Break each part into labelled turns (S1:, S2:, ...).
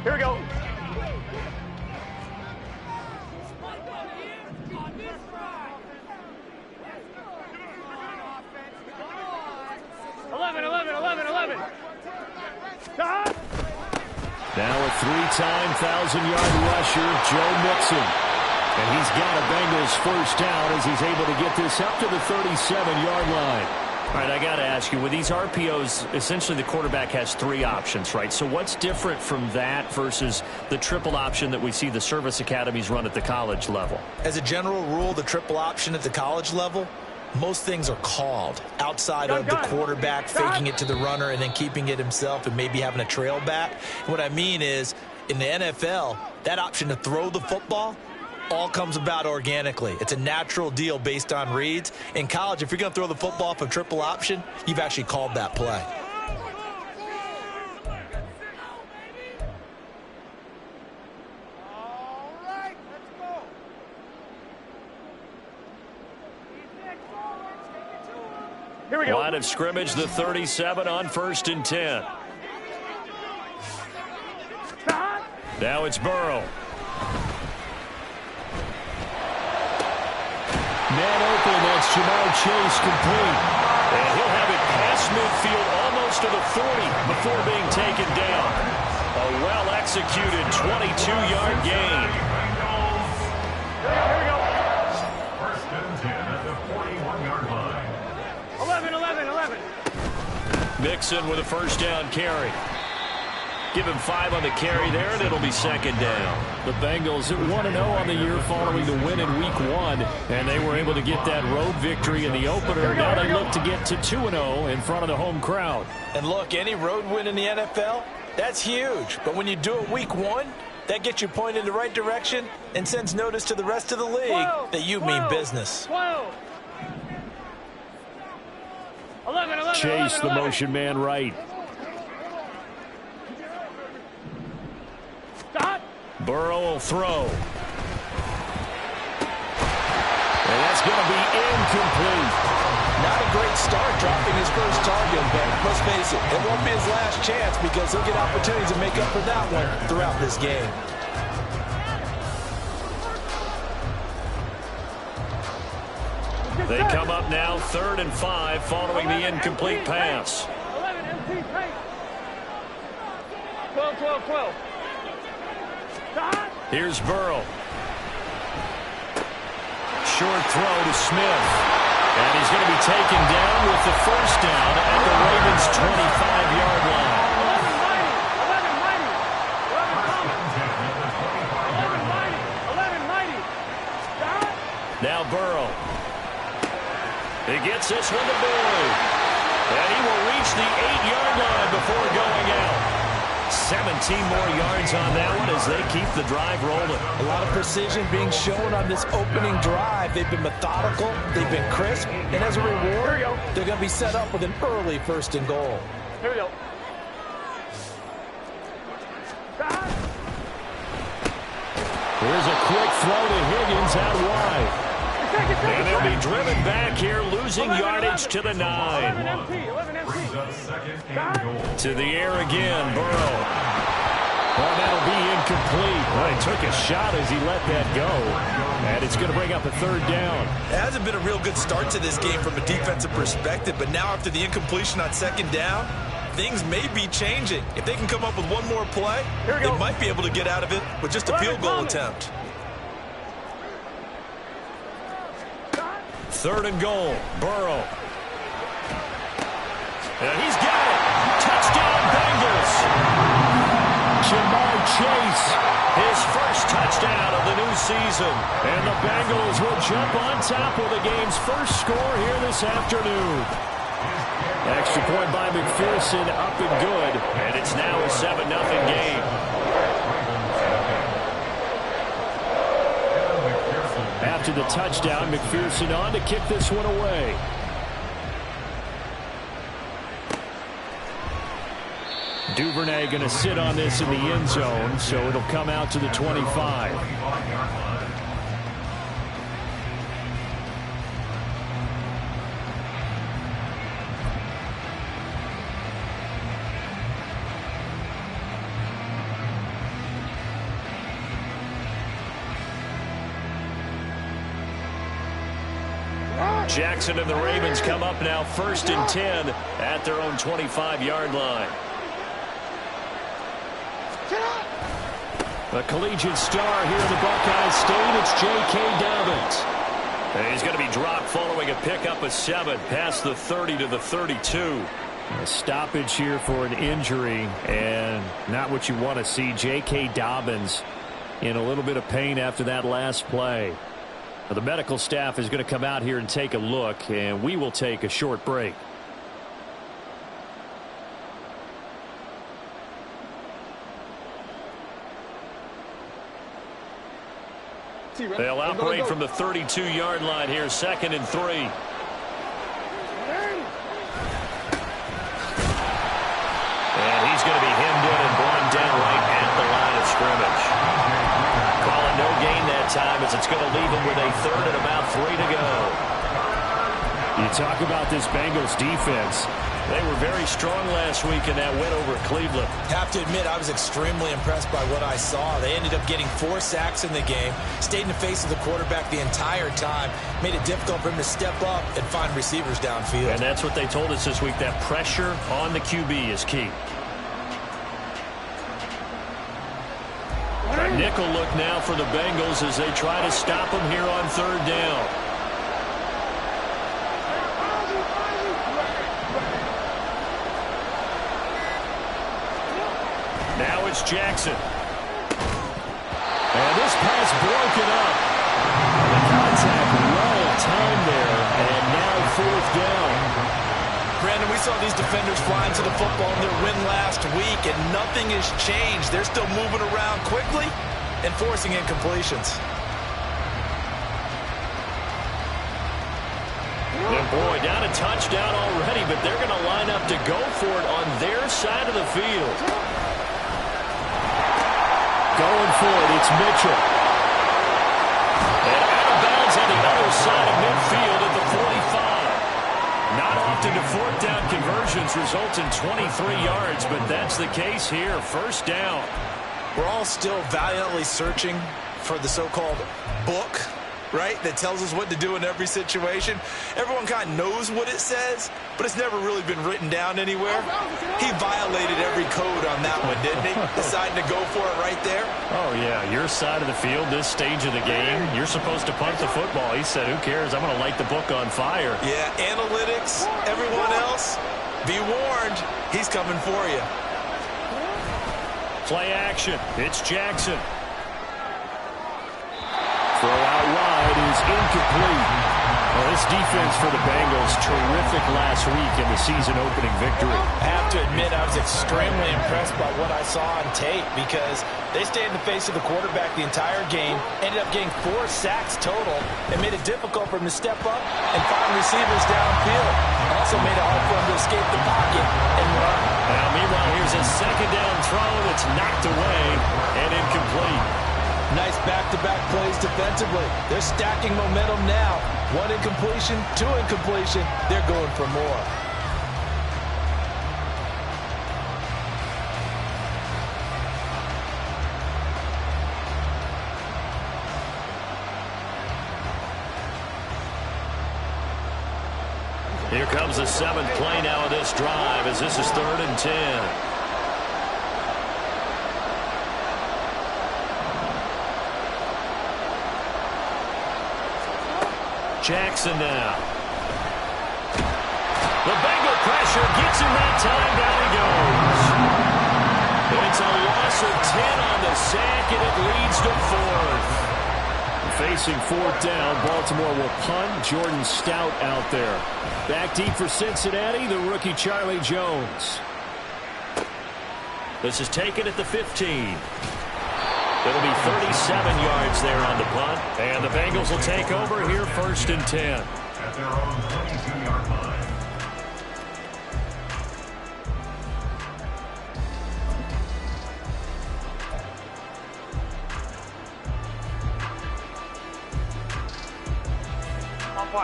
S1: Here we go.
S2: Now a three-time 1,000-yard rusher, Joe Mixon. And he's got a Bengals first down as he's able to get this up to the 37-yard line.
S3: All right, I got to ask you, with these RPOs, essentially the quarterback has three options, right? So what's different from that versus the triple option that we see the service academies run at the college level?
S4: As a general rule, the triple option at the college level, most things are called outside of the quarterback faking it to the runner and then keeping it himself and maybe having a trail back. What I mean is, in the NFL, that option to throw the football all comes about organically. It's a natural deal based on reads. In college, if you're going to throw the football for triple option, you've actually called that play.
S1: Here we go.
S3: Line of scrimmage, the 37 on 1st and 10. Now it's Burrow.
S2: Man open, that's Jamar Chase complete.
S3: And he'll have it past midfield almost to the 40 before being taken down. A well-executed 22-yard gain.
S1: Here we go.
S5: 1st and 10 at the 41-yard line.
S1: 11.
S3: Mixon with a first down carry. Give him 5 on the carry there, and it'll be 2nd down.
S2: The Bengals at 1-0 on the year following the win in Week 1.
S3: And they were able to get that road victory in the opener. Now they look to get to 2-0 in front of the home crowd.
S4: And look, any road win in the NFL, that's huge. But when you do it Week 1, that gets you pointed in the right direction and sends notice to the rest of the league that you mean business.
S1: 11.
S2: Chase, the motion man right.
S3: Burrow will throw. And that's going to be incomplete.
S4: Not a great start dropping his first target, but let's face it, it won't be his last chance because he'll get opportunities to make up for that one throughout this game.
S3: They come up now 3rd and 5 following the incomplete pass.
S1: 11, empty, 12.
S3: Here's Burrow. Short throw to Smith. And he's going to be taken down with the first down at the Ravens' 25-yard line.
S1: 11.
S3: Now Burrow. He gets this one to Boyd. And he will reach the 8-yard line before going out. 17 more yards on that one as they keep the drive rolling.
S4: A lot of precision being shown on this opening drive. They've been methodical, they've been crisp, and as a reward, they're going to be set up with an early 1st and goal.
S1: Here we go.
S2: Here's a quick throw to Higgins out wide.
S3: And they'll be driven back here, losing yardage to the 9.
S1: 11 empty.
S3: To the air again, Burrow.
S2: Well, that'll be incomplete. Well, he took a shot as he let that go. And it's going to bring up a 3rd down.
S4: It hasn't been a real good start to this game from a defensive perspective, but now after the incompletion on 2nd down, things may be changing. If they can come up with one more play, they might be able to get out of it with just a field goal attempt.
S3: 3rd and goal, Burrow. And he's got it. Touchdown, Bengals.
S2: Jamar Chase.
S3: His first touchdown of the new season.
S2: And the Bengals will jump on top with the game's first score here this afternoon. Extra point by McPherson, up and good.
S3: And it's now a 7-0 game.
S2: After the touchdown, McPherson on to kick this one away. Duvernay going to sit on this in the end zone, so it'll come out to the 25.
S3: Jackson and the Ravens come up now 1st and 10 at their own 25-yard line. A collegiate star here in the Buckeye State. It's J.K. Dobbins. And he's going to be dropped following a pickup of 7 past the 30 to the 32.
S2: A stoppage here for an injury, and not what you want to see. J.K. Dobbins in a little bit of pain after that last play. Now, the medical staff is going to come out here and take a look, and we will take a short break.
S3: They'll operate from the 32-yard line here, 2nd and 3. And he's going to be hemmed in and brought down right at the line of scrimmage. Calling no gain that time as it's going to leave him with a 3rd and about 3 to go.
S2: You talk about this Bengals defense.
S3: They were very strong last week in that win over Cleveland.
S4: Have to admit, I was extremely impressed by what I saw. They ended up getting 4 sacks in the game, stayed in the face of the quarterback the entire time, made it difficult for him to step up and find receivers downfield.
S3: And that's what they told us this week, that pressure on the QB is key. A nickel look now for the Bengals as they try to stop him here on 3rd down. Now it's Jackson.
S2: And this pass broken up. The contact well timed there, and now 4th down.
S4: Brandon, we saw these defenders flying to the football in their win last week, and nothing has changed. They're still moving around quickly and forcing incompletions.
S3: And boy, down a touchdown already, but they're going to line up to go for it on their side of the field.
S2: Going for it, it's Mitchell.
S3: And out of bounds on the other side of midfield at the 45. Not often do 4th down conversions result in 23 yards, but that's the case here. 1st down.
S4: We're all still valiantly searching for the so-called book, right, that tells us what to do in every situation. Everyone kind of knows what it says, but it's never really been written down anywhere. He violated every code on that one, didn't he? Deciding to go for it right there.
S3: Oh, yeah, your side of the field, this stage of the game, you're supposed to punt the football. He said, who cares? I'm going to light the book on fire.
S4: Yeah, analytics, everyone else, be warned, he's coming for you.
S3: Play action. It's Jackson.
S2: Throw out wide is incomplete. Well, this defense for the Bengals, terrific last week in the season-opening victory.
S4: I have to admit, I was extremely impressed by what I saw on tape because they stayed in the face of the quarterback the entire game, ended up getting 4 sacks total, and made it difficult for him to step up and find receivers downfield. Also made it hard for him to escape the pocket and run.
S3: Now, meanwhile, here's a 2nd down throw that's knocked away and incomplete.
S4: Nice back-to-back plays defensively. They're stacking momentum now. 1 incompletion, 2 incompletion. They're going for more.
S3: Here comes the 7th play now of this drive as this is 3rd and 10. Jackson now. The Bengal pressure gets him that time. Down he goes. It's a loss of 10 on the sack, and it leads to 4th.
S2: Facing 4th down, Baltimore will punt. Jordan Stout out there. Back deep for Cincinnati, the rookie Charlie Jones.
S3: This is taken at the 15. It'll be 37 yards there on the punt. And the Bengals will take over here 1st and 10.
S5: At their own 22-yard line.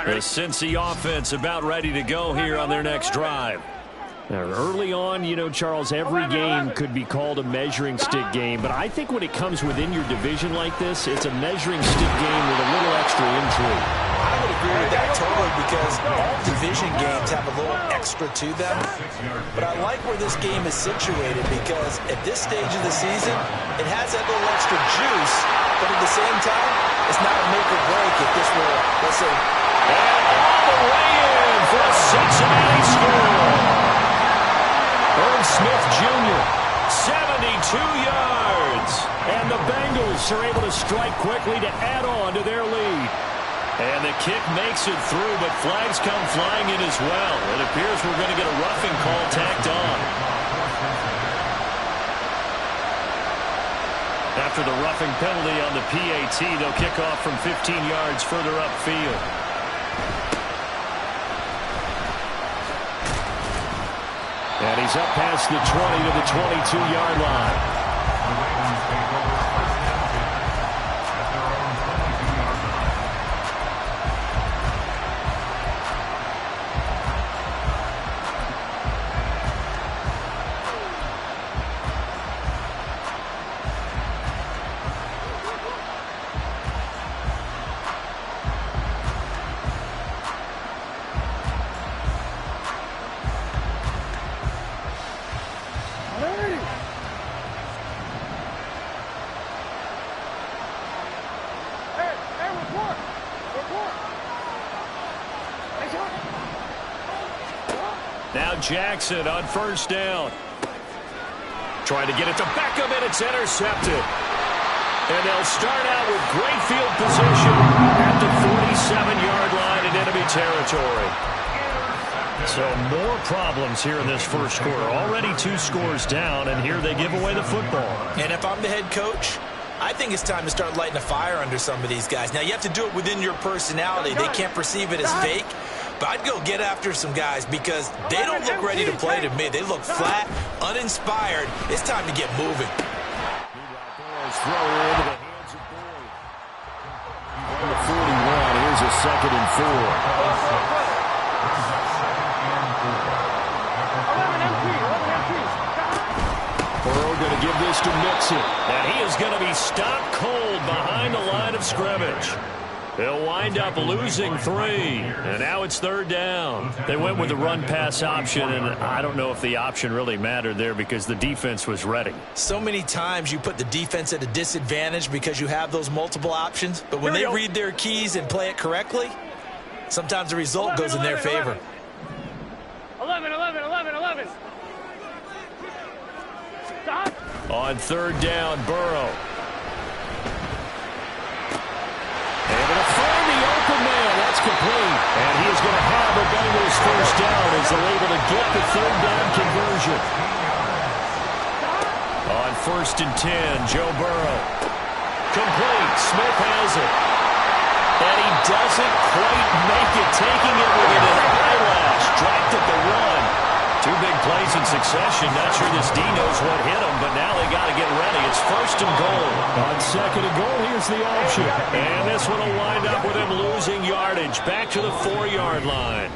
S3: The Cincy offense about ready to go here on their next drive.
S2: Now, early on, you know, Charles, every game could be called a measuring stick game, but I think when it comes within your division like this, it's a measuring stick game with a little extra intrigue.
S4: I would agree with that totally because all division games have a little extra to them. But I like where this game is situated because at this stage of the season, it has that little extra juice, but at the same time, it's not a make or break if this were, let's say,
S3: and all the way in for a Cincinnati score. Irv Smith Jr., 72 yards. And the Bengals are able to strike quickly to add on to their lead. And the kick makes it through, but flags come flying in as well. It appears we're going to get a roughing call tacked on. After the roughing penalty on the PAT, they'll kick off from 15 yards further upfield. And he's up past the 20 to the 22-yard line. Now Jackson on first down. Trying to get it to Beckham, and it's intercepted. And they'll start out with great field position at the 47-yard line in enemy territory. So more problems here in this first quarter. Already 2 scores down, and here they give away the football.
S4: And if I'm the head coach, I think it's time to start lighting a fire under some of these guys. Now, you have to do it within your personality. They can't perceive it as fake. But I'd go get after some guys because they don't look ready to play to me. They look flat, uninspired. It's time to get moving.
S3: Throw into the hands of Boyd. On the 41, here's a 2nd and 4. Burrow going to give this to Mixon. And he is going to be stopped cold behind the line of scrimmage. They'll wind up losing 3, and now it's 3rd down. They went with the run-pass option, and I don't know if the option really mattered there because the defense was ready.
S4: So many times you put the defense at a disadvantage because you have those multiple options, but when they read their keys and play it correctly, sometimes the result goes in their favor.
S1: 11. Stop.
S3: On 3rd down, Burrow. Able to find the open man. That's complete. And he is going to have the Bengals first down as they're able to get the 3rd down conversion. On 1st and 10, Joe Burrow. Complete. Smith has it. And he doesn't quite make it, taking it within an eyelash. Dropped at the run. 2 big plays in succession. Not sure this D knows what hit him, but now they got to get ready. It's 1st and goal. On 2nd and goal, here's the option. And this one will wind up with him losing yardage. Back to the 4-yard line.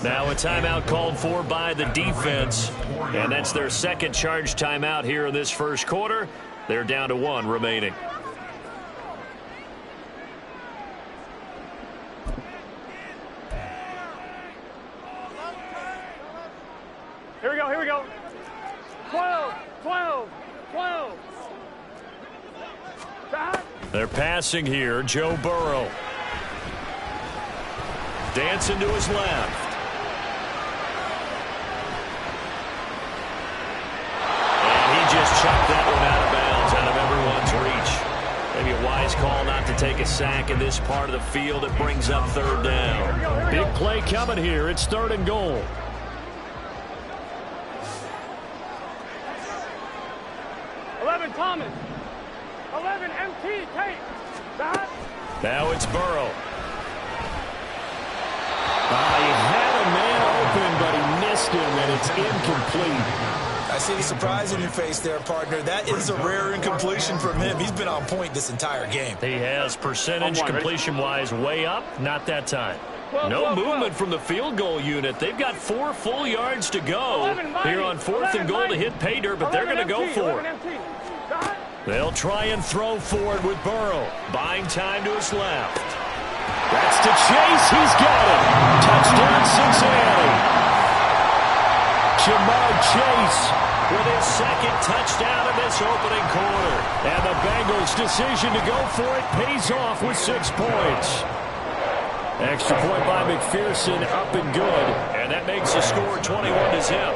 S3: Now a timeout called for by the defense. And that's their 2nd charge timeout here in this first quarter. They're down to 1 remaining.
S1: Here we go. 12. Stop.
S3: They're passing here. Joe Burrow. Dancing to his left. And he just chucked that one out of bounds, out of everyone's reach. Maybe a wise call not to take a sack in this part of the field. It brings up 3rd down. Big play coming here. It's 3rd and goal.
S1: 11 Thomas. 11 MT Tate. Stop.
S3: Now it's Burrow.
S2: He had a man open, but he missed him, and it's incomplete.
S4: I see the surprise in your face there, partner. That is a rare incompletion from him. He's been on point this entire game.
S3: He has percentage completion-wise way up. Not that time. No movement from the field goal unit. They've got 4 full yards to go here on 4th and goal to hit pay dirt, but they're going to go for it. They'll try and throw for it with Burrow. Buying time to his left.
S2: That's to Chase. He's got it. Touchdown, Cincinnati. Ja'Marr Chase with his second touchdown in this opening quarter. And the Bengals' decision to go for it pays off with 6 points. Extra point by McPherson, up and good. And that makes the score 21-0.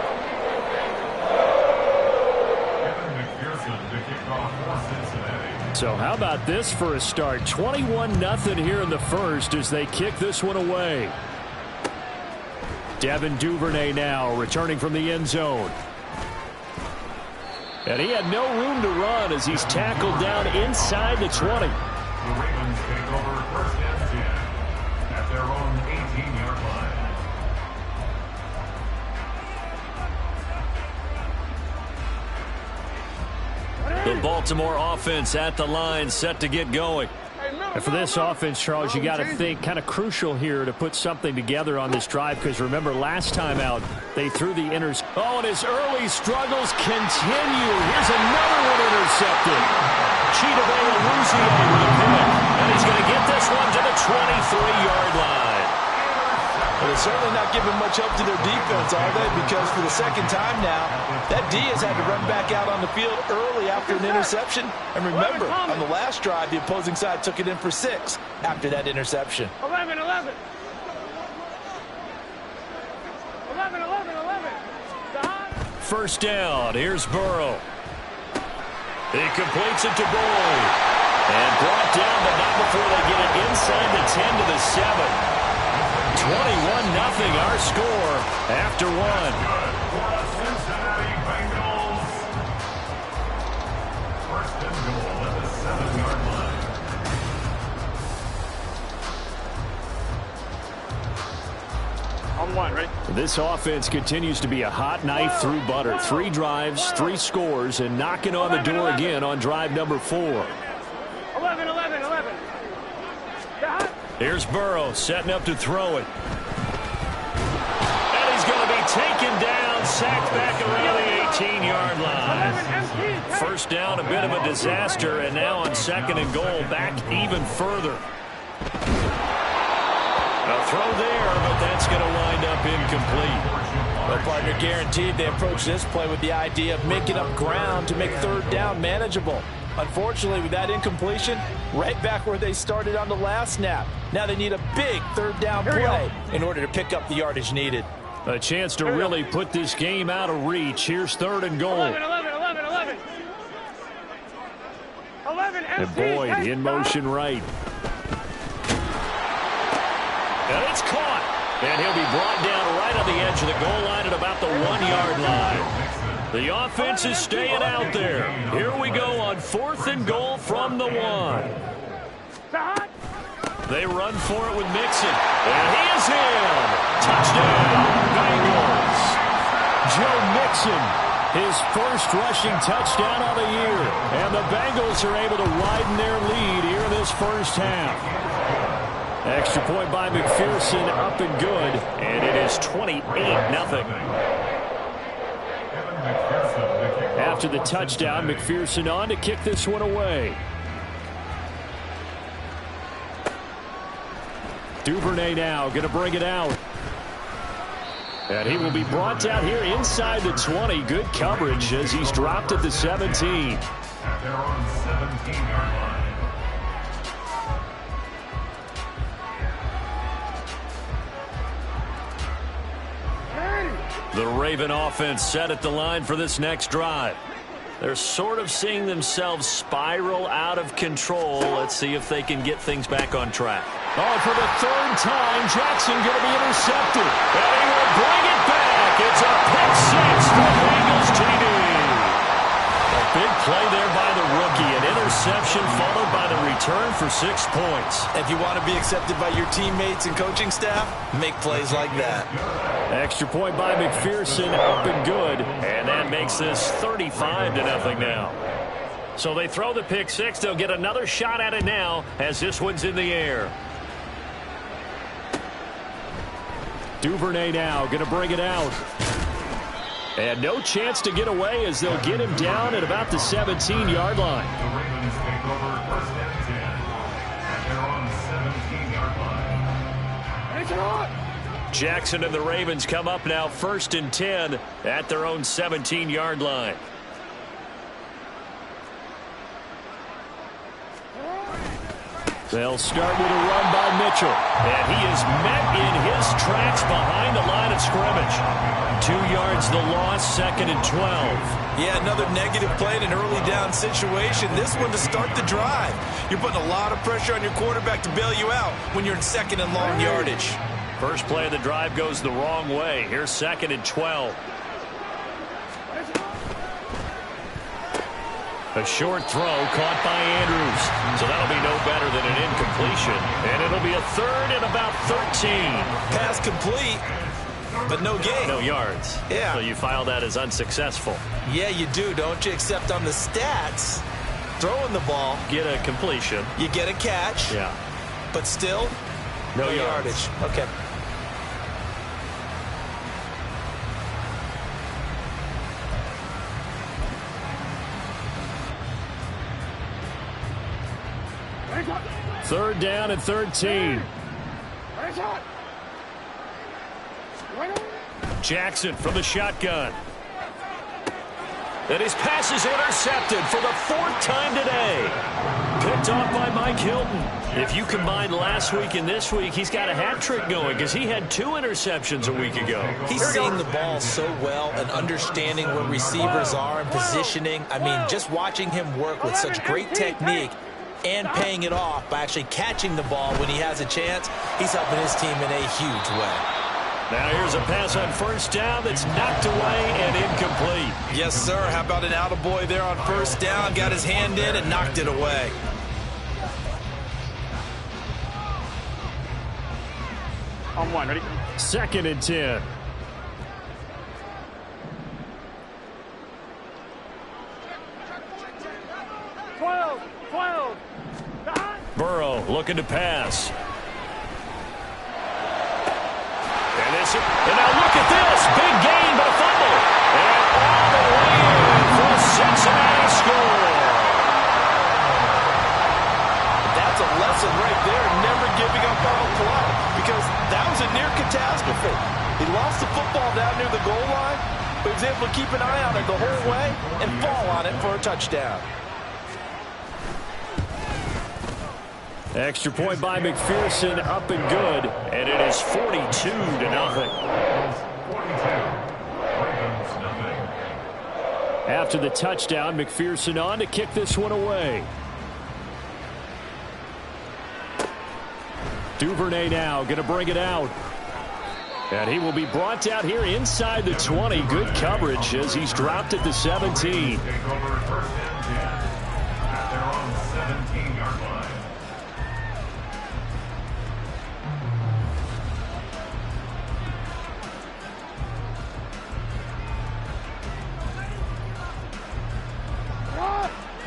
S2: So how about this for a start? 21-0 here in the first as they kick this one away. Devin Duvernay now returning from the end zone. And he had no room to run as he's tackled down inside the 20.
S5: The Ravens take over first and 10 at their own 18-yard line.
S3: The Baltimore offense at the line, set to get going.
S2: And for this offense, Charles, you got to think kind of crucial here to put something together on this drive, because remember last time out they threw the Oh, and his early struggles continue. Here's another one intercepted. Chidobe Awuzie with a pick, and he's going to get this one to the 23-yard line.
S4: Well, they're certainly not giving much help to their defense, are they? Because for the second time now, that D has had to run back out on the field early after an interception. And remember, on the last drive, the opposing side took it in for 6 after that interception.
S1: 11. 11.
S3: First down. Here's Burrow. He completes it to Boyd. And brought down, but not before they get it inside the 10 to the 7. 21-0 our score after 1.
S5: Cincinnati Bengals. First and goal at the 7-yard line.
S1: On one, right?
S2: This offense continues to be a hot knife through butter. 3 drives, 3 scores, and knocking on the door again on drive number 4.
S1: 11.
S3: Here's Burrow setting up to throw it. And he's going to be taken down, sacked back around the 18-yard line. First down, a bit of a disaster, and now on second and goal, back even further. A throw there, but that's going to wind up incomplete.
S4: Well, partner, guaranteed they approach this play with the idea of making up ground to make third down manageable. Unfortunately, with that incompletion, right back where they started on the last snap. Now they need a big third down play in order to pick up the yardage needed.
S2: A chance to really put this game out of reach. Here's third and goal.
S1: 11.
S2: And Boyd in motion right.
S3: And it's caught. And he'll be brought down right on the edge of the goal line at about the 1-yard line. The offense is staying out there. Here we go on fourth and goal from the 1. They run for it with Mixon. And he is in. Touchdown, Bengals.
S2: Joe Mixon, his first rushing touchdown of the year. And the Bengals are able to widen their lead here in this first half. Extra point by McPherson, up and good. And it is 28-0. After the touchdown, McPherson on to kick this one away. Duvernay now going to bring it out. And he will be brought down here inside the 20. Good coverage as he's dropped at the 17.
S5: At their own 17-yard line.
S3: The Raven offense set at the line for this next drive. They're sort of seeing themselves spiral out of control. Let's see if they can get things back on track.
S2: Oh, for the third time, Jackson going to be intercepted.
S3: And he will bring it back. It's a pick 6 for Bengals TD. A big play there by the rookie. An interception followed by the return for 6 points.
S4: If you want to be accepted by your teammates and coaching staff, make plays like that.
S2: Extra point by McPherson, up and good.
S3: And that makes this 35-0 now.
S2: So they throw the pick 6. They'll get another shot at it now as this one's in the air. Duvernay now going to bring it out. And no chance to get away as they'll get him down at about the 17-yard line.
S5: The Ravens take over first and 10 at their own 17-yard line.
S3: Jackson and the Ravens come up now 1st and 10 at their own 17-yard line.
S2: They'll start with a run by Mitchell.
S3: And he is met in his tracks behind the line of scrimmage. 2 yards the loss, 2nd and 12.
S4: Yeah, another negative play in an early down situation. This one to start the drive. You're putting a lot of pressure on your quarterback to bail you out when you're in 2nd and long yardage.
S3: First play of the drive goes the wrong way. Here's 2nd and 12. A short throw caught by Andrews. So that'll be no better than an incompletion. And it'll be a 3rd and about 13.
S4: Pass complete, but no gain.
S3: No yards.
S4: Yeah.
S3: So you file that as unsuccessful.
S4: Yeah, you do, don't you? Except on the stats, throwing the ball,
S3: Get a completion.
S4: you get a catch,
S3: Yeah.
S4: but still
S3: No
S4: yardage. Okay.
S2: Third down and 13.
S3: Jackson from the shotgun. And his pass is intercepted for the 4th time today. Picked off by Mike Hilton. If you combine last week and this week, he's got a hat trick going because he had 2 interceptions a week ago.
S4: He's seeing the ball so well and understanding where receivers are and positioning. I mean, just watching him work with such great technique and paying it off by actually catching the ball when he has a chance, he's helping his team in a huge way.
S3: Now here's a pass on 1st down that's knocked away and incomplete.
S4: Yes, sir. How about an attaboy there on 1st down? Got his hand in and knocked it away.
S1: On 1, ready?
S2: 2nd and 10.
S3: Burrow looking to pass. And now look at this. Big gain, but a fumble. And all the way in for a Cincinnati score.
S4: That's a lesson right there, never giving up on a play, because that was a near catastrophe. He lost the football down near the goal line, but he was able to keep an eye on it the whole way and fall on it for a touchdown.
S2: Extra point by McPherson, up and good.
S3: And it is 42-0.
S2: After the touchdown, McPherson on to kick this one away. Duvernay now going to bring it out. And he will be brought out here inside the 20. Good coverage as he's dropped at the 17.
S5: Take over 1st and 10 at their own 17-yard line.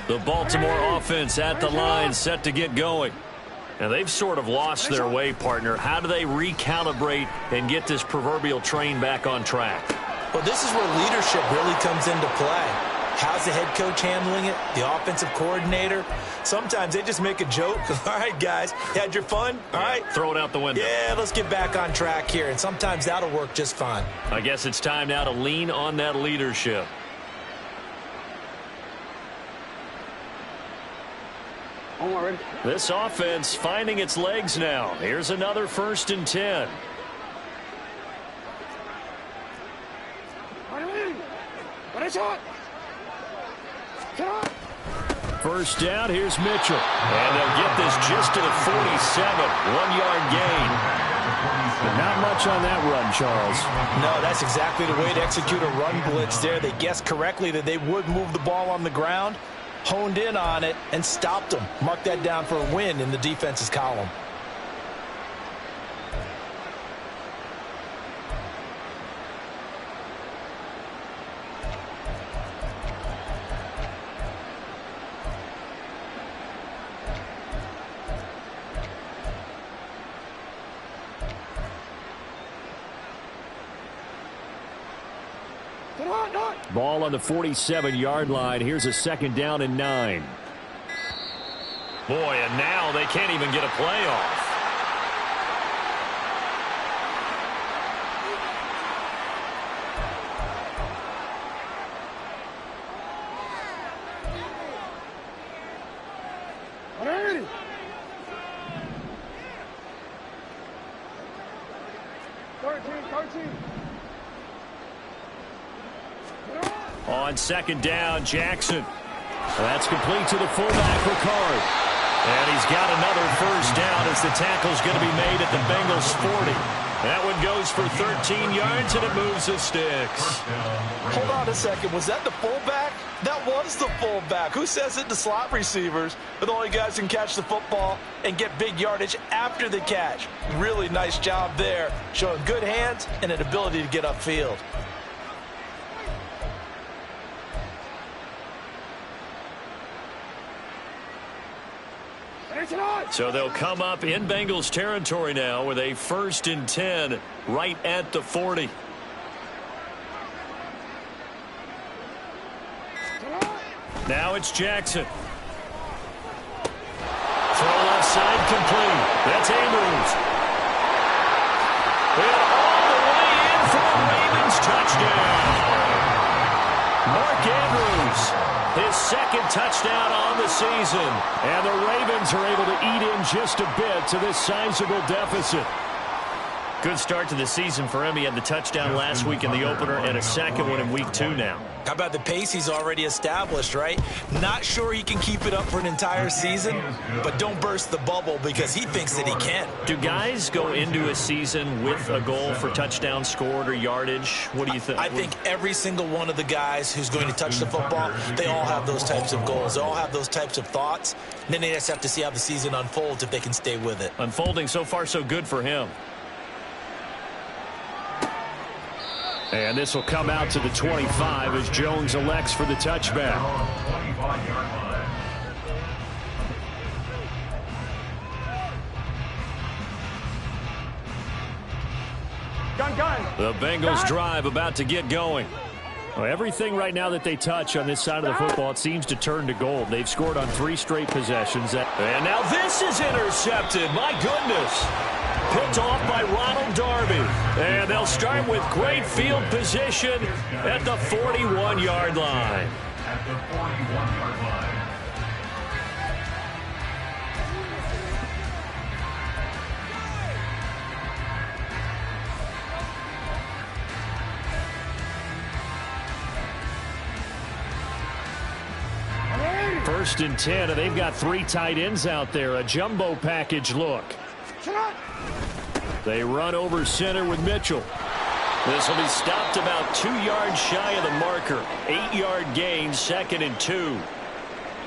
S3: The Baltimore offense at the line, set to get going. And they've sort of lost their way, partner. How do they recalibrate and get this proverbial train back on track?
S4: Well, this is where leadership really comes into play. How's the head coach handling it? The offensive coordinator? Sometimes they just make a joke. All right, guys, you had your fun? All right.
S3: Throw it out the window.
S4: Yeah, let's get back on track here. And sometimes that'll work just fine.
S3: I guess it's time now to lean on that leadership. This offense finding its legs now. Here's another 1st and 10.
S2: First down, here's Mitchell.
S3: And they'll get this just to the 47. 1-yard gain.
S2: But not much on that run, Charles.
S4: No, that's exactly the way to execute a run blitz there. They guessed correctly that they would move the ball on the ground, honed in on it, and stopped them. Mark that down for a win in the defense's column.
S2: Ball on the 47-yard line. Here's a 2nd down and 9.
S3: Boy, and now they can't even get a play off.
S2: On second down, Jackson. That's complete to the fullback, Ricard. And he's got another first down as the tackle's going to be made at the Bengals 40. That one goes for 13 yards, and it moves the sticks.
S4: Hold on a second. Was that the fullback? That was the fullback. Who says it to slot receivers? But the only guys who can catch the football and get big yardage after the catch. Really nice job there, showing good hands and an ability to get upfield.
S2: So they'll come up in Bengals territory now with a 1st and 10 right at the 40. Now it's Jackson. Throw left side complete. That's Andrews. And all the way in for a Ravens touchdown. Mark Andrews. His 2nd touchdown on the season. And the Ravens are able to eat in just a bit to this sizable deficit. Good start to the season for him. He had the touchdown last week in the opener and a 2nd one in week 2 now.
S4: How about the pace he's already established, right? Not sure he can keep it up for an entire season, but don't burst the bubble because he thinks that he can.
S2: Do guys go into a season with a goal for touchdowns scored or yardage? What do you think?
S4: I think every single one of the guys who's going to touch the football, they all have those types of goals. They all have those types of thoughts. And then they just have to see how the season unfolds if they can stay with it.
S2: Unfolding so far so good for him. And this will come out to the 25 as Jones elects for the touchback. The Bengals drive about to get going. Well, everything right now that they touch on this side of the football, it seems to turn to gold. They've scored on 3 straight possessions. And now this is intercepted. My goodness. Picked off by Ronald Darby. And they'll start with great field position at the 41-yard line.
S5: At the 41-yard line.
S2: First and 10, and they've got 3 tight ends out there. A jumbo package look. They run over center with Mitchell. This will be stopped about 2 yards shy of the marker. 8-yard gain, 2nd and 2.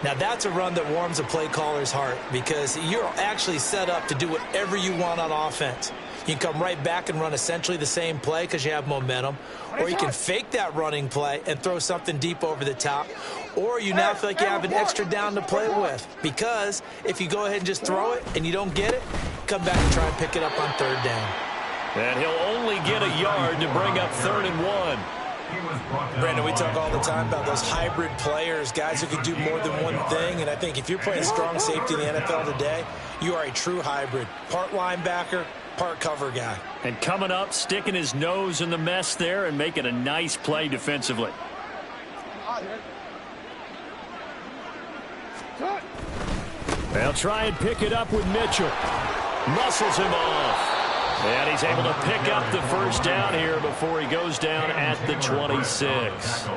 S4: Now that's a run that warms a play caller's heart because you're actually set up to do whatever you want on offense. You can come right back and run essentially the same play because you have momentum. Or you can fake that running play and throw something deep over the top. Or you now feel like you have an extra down to play with. Because if you go ahead and just throw it and you don't get it, come back and try and pick it up on 3rd down.
S2: And he'll only get a yard to bring up 3rd and 1.
S4: Brandon, we talk all the time about those hybrid players, guys who can do more than one thing. And I think if you're playing strong safety in the NFL today, you are a true hybrid. Part linebacker, part cover guy.
S2: And coming up, sticking his nose in the mess there and making a nice play defensively. They'll try and pick it up with Mitchell. Muscles him off. And he's able to pick up the first down here before he goes down at the 26.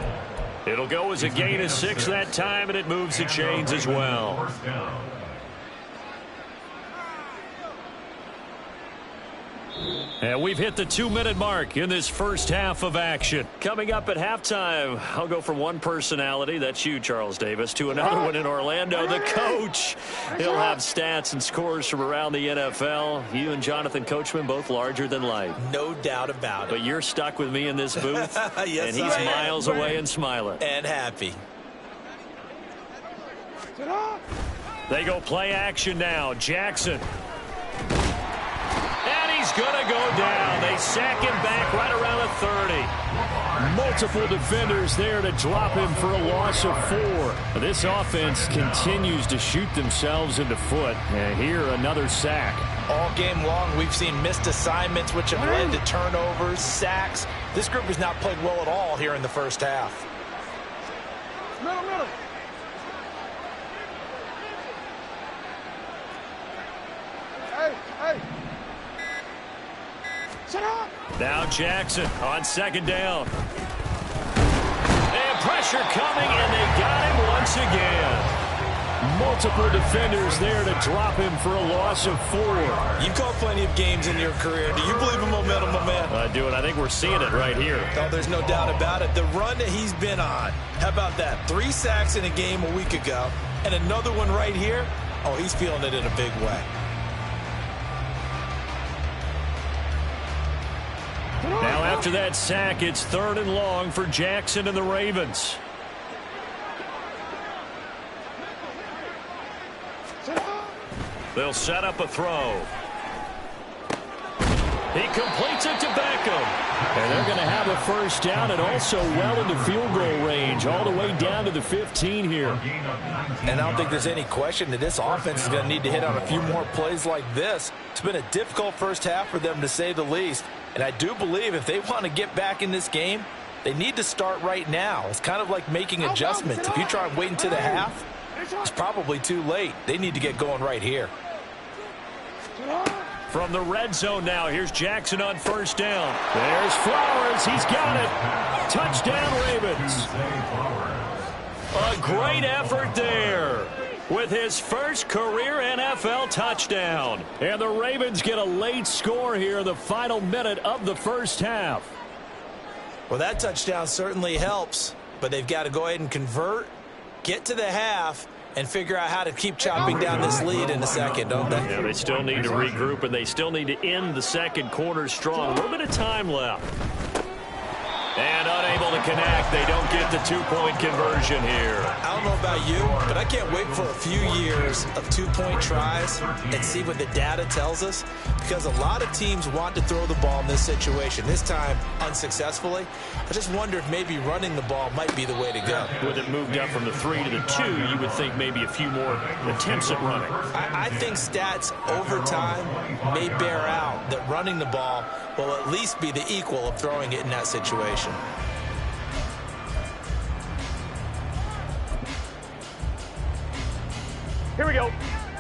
S2: It'll go as a gain of 6 that time, and it moves the chains as well. And we've hit the 2-minute mark in this first half of action. Coming up at halftime, I'll go from one personality, that's you, Charles Davis, to another one in Orlando, the coach. He'll have stats and scores from around the NFL. You and Jonathan Coachman, both larger than life.
S4: No doubt about it.
S2: But you're stuck with me in this booth,
S4: yes,
S2: and he's miles away and smiling.
S4: And happy.
S2: They go play action now. Jackson. He's going to go down. They sack him back right around the 30. Multiple defenders there to drop him for a loss of 4. This offense continues to shoot themselves in the foot. And here, another sack.
S4: All game long, we've seen missed assignments, which have led to turnovers, sacks. This group has not played well at all here in the first half.
S1: Middle. Hey.
S3: Now Jackson on second down. And pressure coming, and they got him once again.
S2: Multiple defenders there to drop him for a loss of 4.
S4: You've called plenty of games in your career. Do you believe in momentum, my man?
S2: I do, and I think we're seeing it right here.
S4: Oh, there's no doubt about it. The run that he's been on. How about that? 3 sacks in a game a week ago, and another one right here. Oh, he's feeling it in a big way.
S3: Now after that sack, it's 3rd and long for Jackson and the Ravens. They'll set up a throw. He completes it to Beckham.
S2: And they're going to have a first down and also well into field goal range, all the way down to the 15 here.
S4: And I don't think there's any question that this offense is going to need to hit on a few more plays like this. It's been a difficult first half for them, to say the least. And I do believe if they want to get back in this game, they need to start right now. It's kind of like making adjustments. If you try and wait until the half, it's probably too late. They need to get going right here.
S3: From the red zone now, here's Jackson on first down.
S2: There's Flowers. He's got it. Touchdown, Ravens.
S3: A great effort there with his first career NFL touchdown.
S2: And the Ravens get a late score here in the final minute of the first half.
S4: Well, that touchdown certainly helps, but they've got to go ahead and convert, get to the half, and figure out how to keep chopping down this lead in the second, don't they?
S3: Yeah, they still need to regroup, and they still need to end the second quarter strong. A little bit of time left. And unable to connect. They don't get the 2-point conversion here.
S4: I don't know about you, but I can't wait for a few years of 2-point tries and see what the data tells us, because a lot of teams want to throw the ball in this situation. This time, unsuccessfully. I just wonder if maybe running the ball might be the way to go.
S3: With it moved up from the 3 to the 2, you would think maybe a few more attempts at running.
S4: I think stats over time may bear out that running the ball will at least be the equal of throwing it in that situation.
S1: Here we go.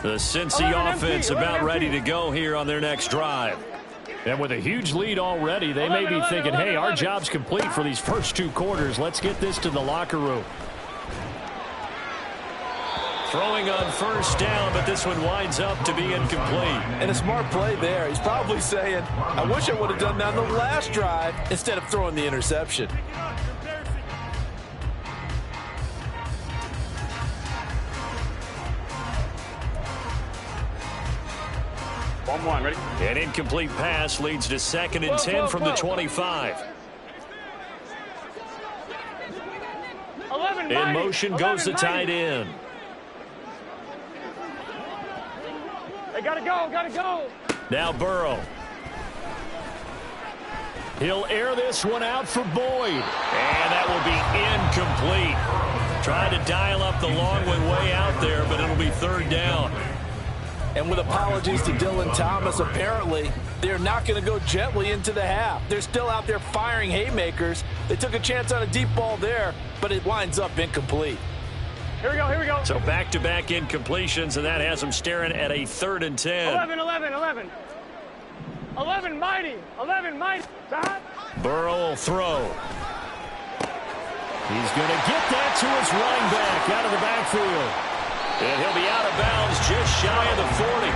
S3: The Cincy offense about ready to go here on their next drive.
S2: And with a huge lead already, they may be thinking, hey, our job's complete for these first 2 quarters. Let's get this to the locker room.
S3: Throwing on first down, but this one winds up to be incomplete.
S4: And a smart play there. He's probably saying, I wish I would have done that on the last drive instead of throwing the interception.
S1: One, ready?
S3: An incomplete pass leads to 2nd and 10 from the 25.
S1: 11,
S3: In motion goes the tight end.
S1: They gotta go.
S3: Now Burrow.
S2: He'll air this one out for Boyd.
S3: And that will be incomplete. Tried to dial up the long one way out there, but it'll be 3rd down.
S4: And with apologies to Dylan Thomas, apparently they're not going to go gently into the half. They're still out there firing haymakers. They took a chance on a deep ball there, but it winds up incomplete.
S1: Here we go.
S3: So back-to-back incompletions, and that has them staring at a 3rd and 10.
S1: 11, mighty.
S3: Burrow will throw.
S2: He's going to get that to his running back out of the backfield.
S3: And he'll be out of bounds just shy of the 40.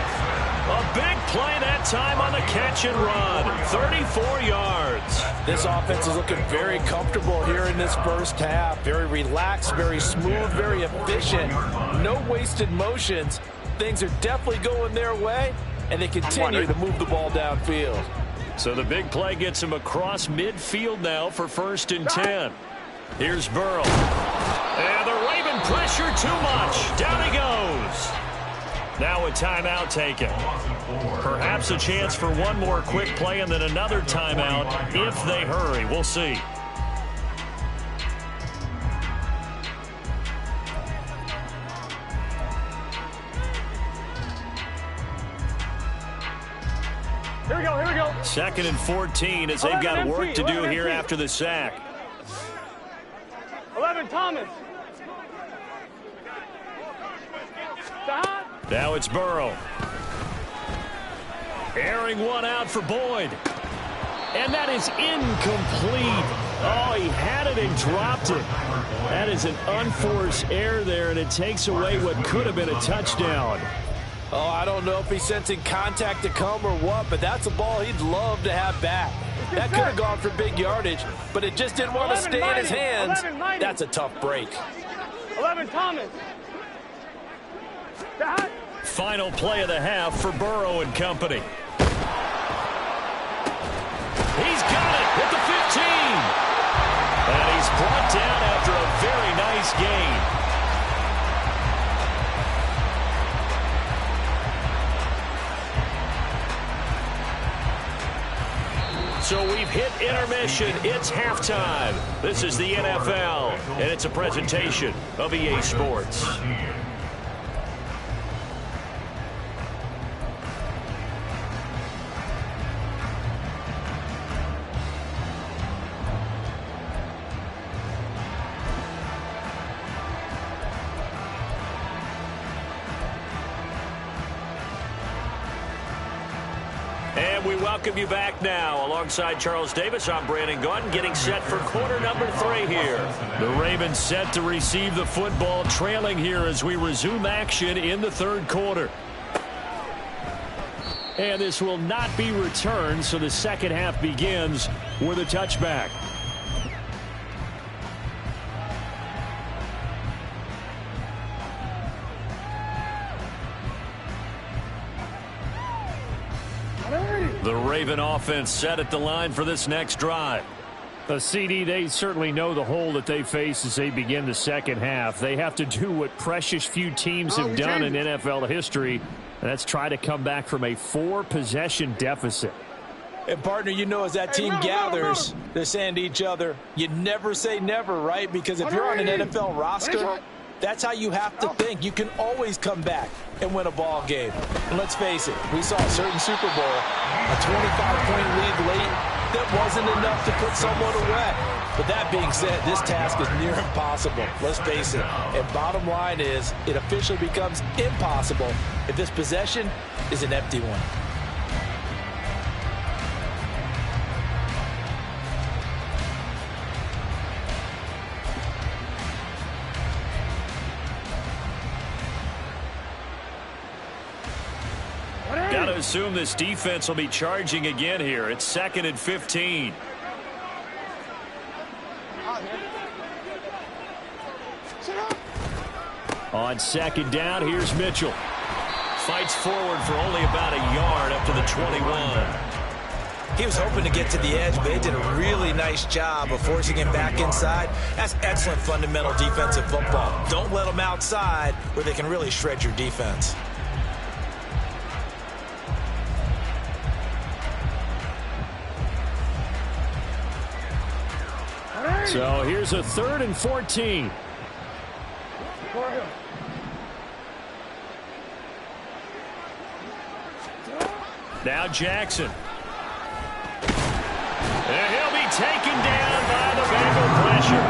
S3: A big play that time on the catch and run. 34 yards.
S4: This offense is looking very comfortable here in this first half. Very relaxed, very smooth, very efficient. No wasted motions. Things are definitely going their way, and they continue to move the ball downfield.
S3: So the big play gets him across midfield now for 1st and 10. Here's Burrow. And the Raven pressure too much. Down he goes. Now a timeout taken. Perhaps a chance for one more quick play and then another timeout if they hurry. We'll see.
S1: Here we go.
S3: 2nd and 14 as they've got work to do here after the sack.
S1: 11, Thomas.
S3: Now it's Burrow. Airing one out for Boyd.
S2: And that is incomplete. Oh, he had it and dropped it. That is an unforced error there, and it takes away what could have been a touchdown.
S6: Oh, I don't know if he's sensing contact to come or what, but that's a ball he'd love to have back. That could have gone for big yardage, but it just didn't want to stay in his hands. That's a tough break.
S1: 11, Thomas.
S3: Final play of the half for Burrow and company. He's got it at the 15. And he's brought down after a very nice gain. So we've hit intermission. It's halftime. This is the NFL, and it's a presentation of EA Sports. And we welcome you back now. Alongside Charles Davis, I'm Brandon Gaudin, getting set for quarter number 3 here.
S2: The Ravens set to receive the football, trailing here as we resume action in the third quarter. And this will not be returned, so the second half begins with a touchback. The Raven offense set at the line for this next drive. The CD, they certainly know the hole that they face as they begin the second half. They have to do what precious few teams have done in NFL history, and that's try to come back from a 4-possession deficit.
S6: And, partner, you know, as that team gathers, they're saying to each other, you never say never, right? Because if you're on an NFL roster, that's how you have to think. You can always come back and win a ball game. And let's face it, we saw a certain Super Bowl, a 25-point lead late, that wasn't enough to put someone away. But that being said, this task is near impossible. Let's face it. And bottom line is, it officially becomes impossible if this possession is an empty one.
S3: Got to assume this defense will be charging again here. It's 2nd and 15.
S2: On second down, here's Mitchell.
S3: Fights forward for only about a yard up to the 21.
S4: He was hoping to get to the edge, but they did a really nice job of forcing him back inside. That's excellent fundamental defensive football. Don't let them outside where they can really shred your defense.
S2: So here's a 3rd and 14.
S3: Now Jackson. And he'll be taken down by the Bengal pressure.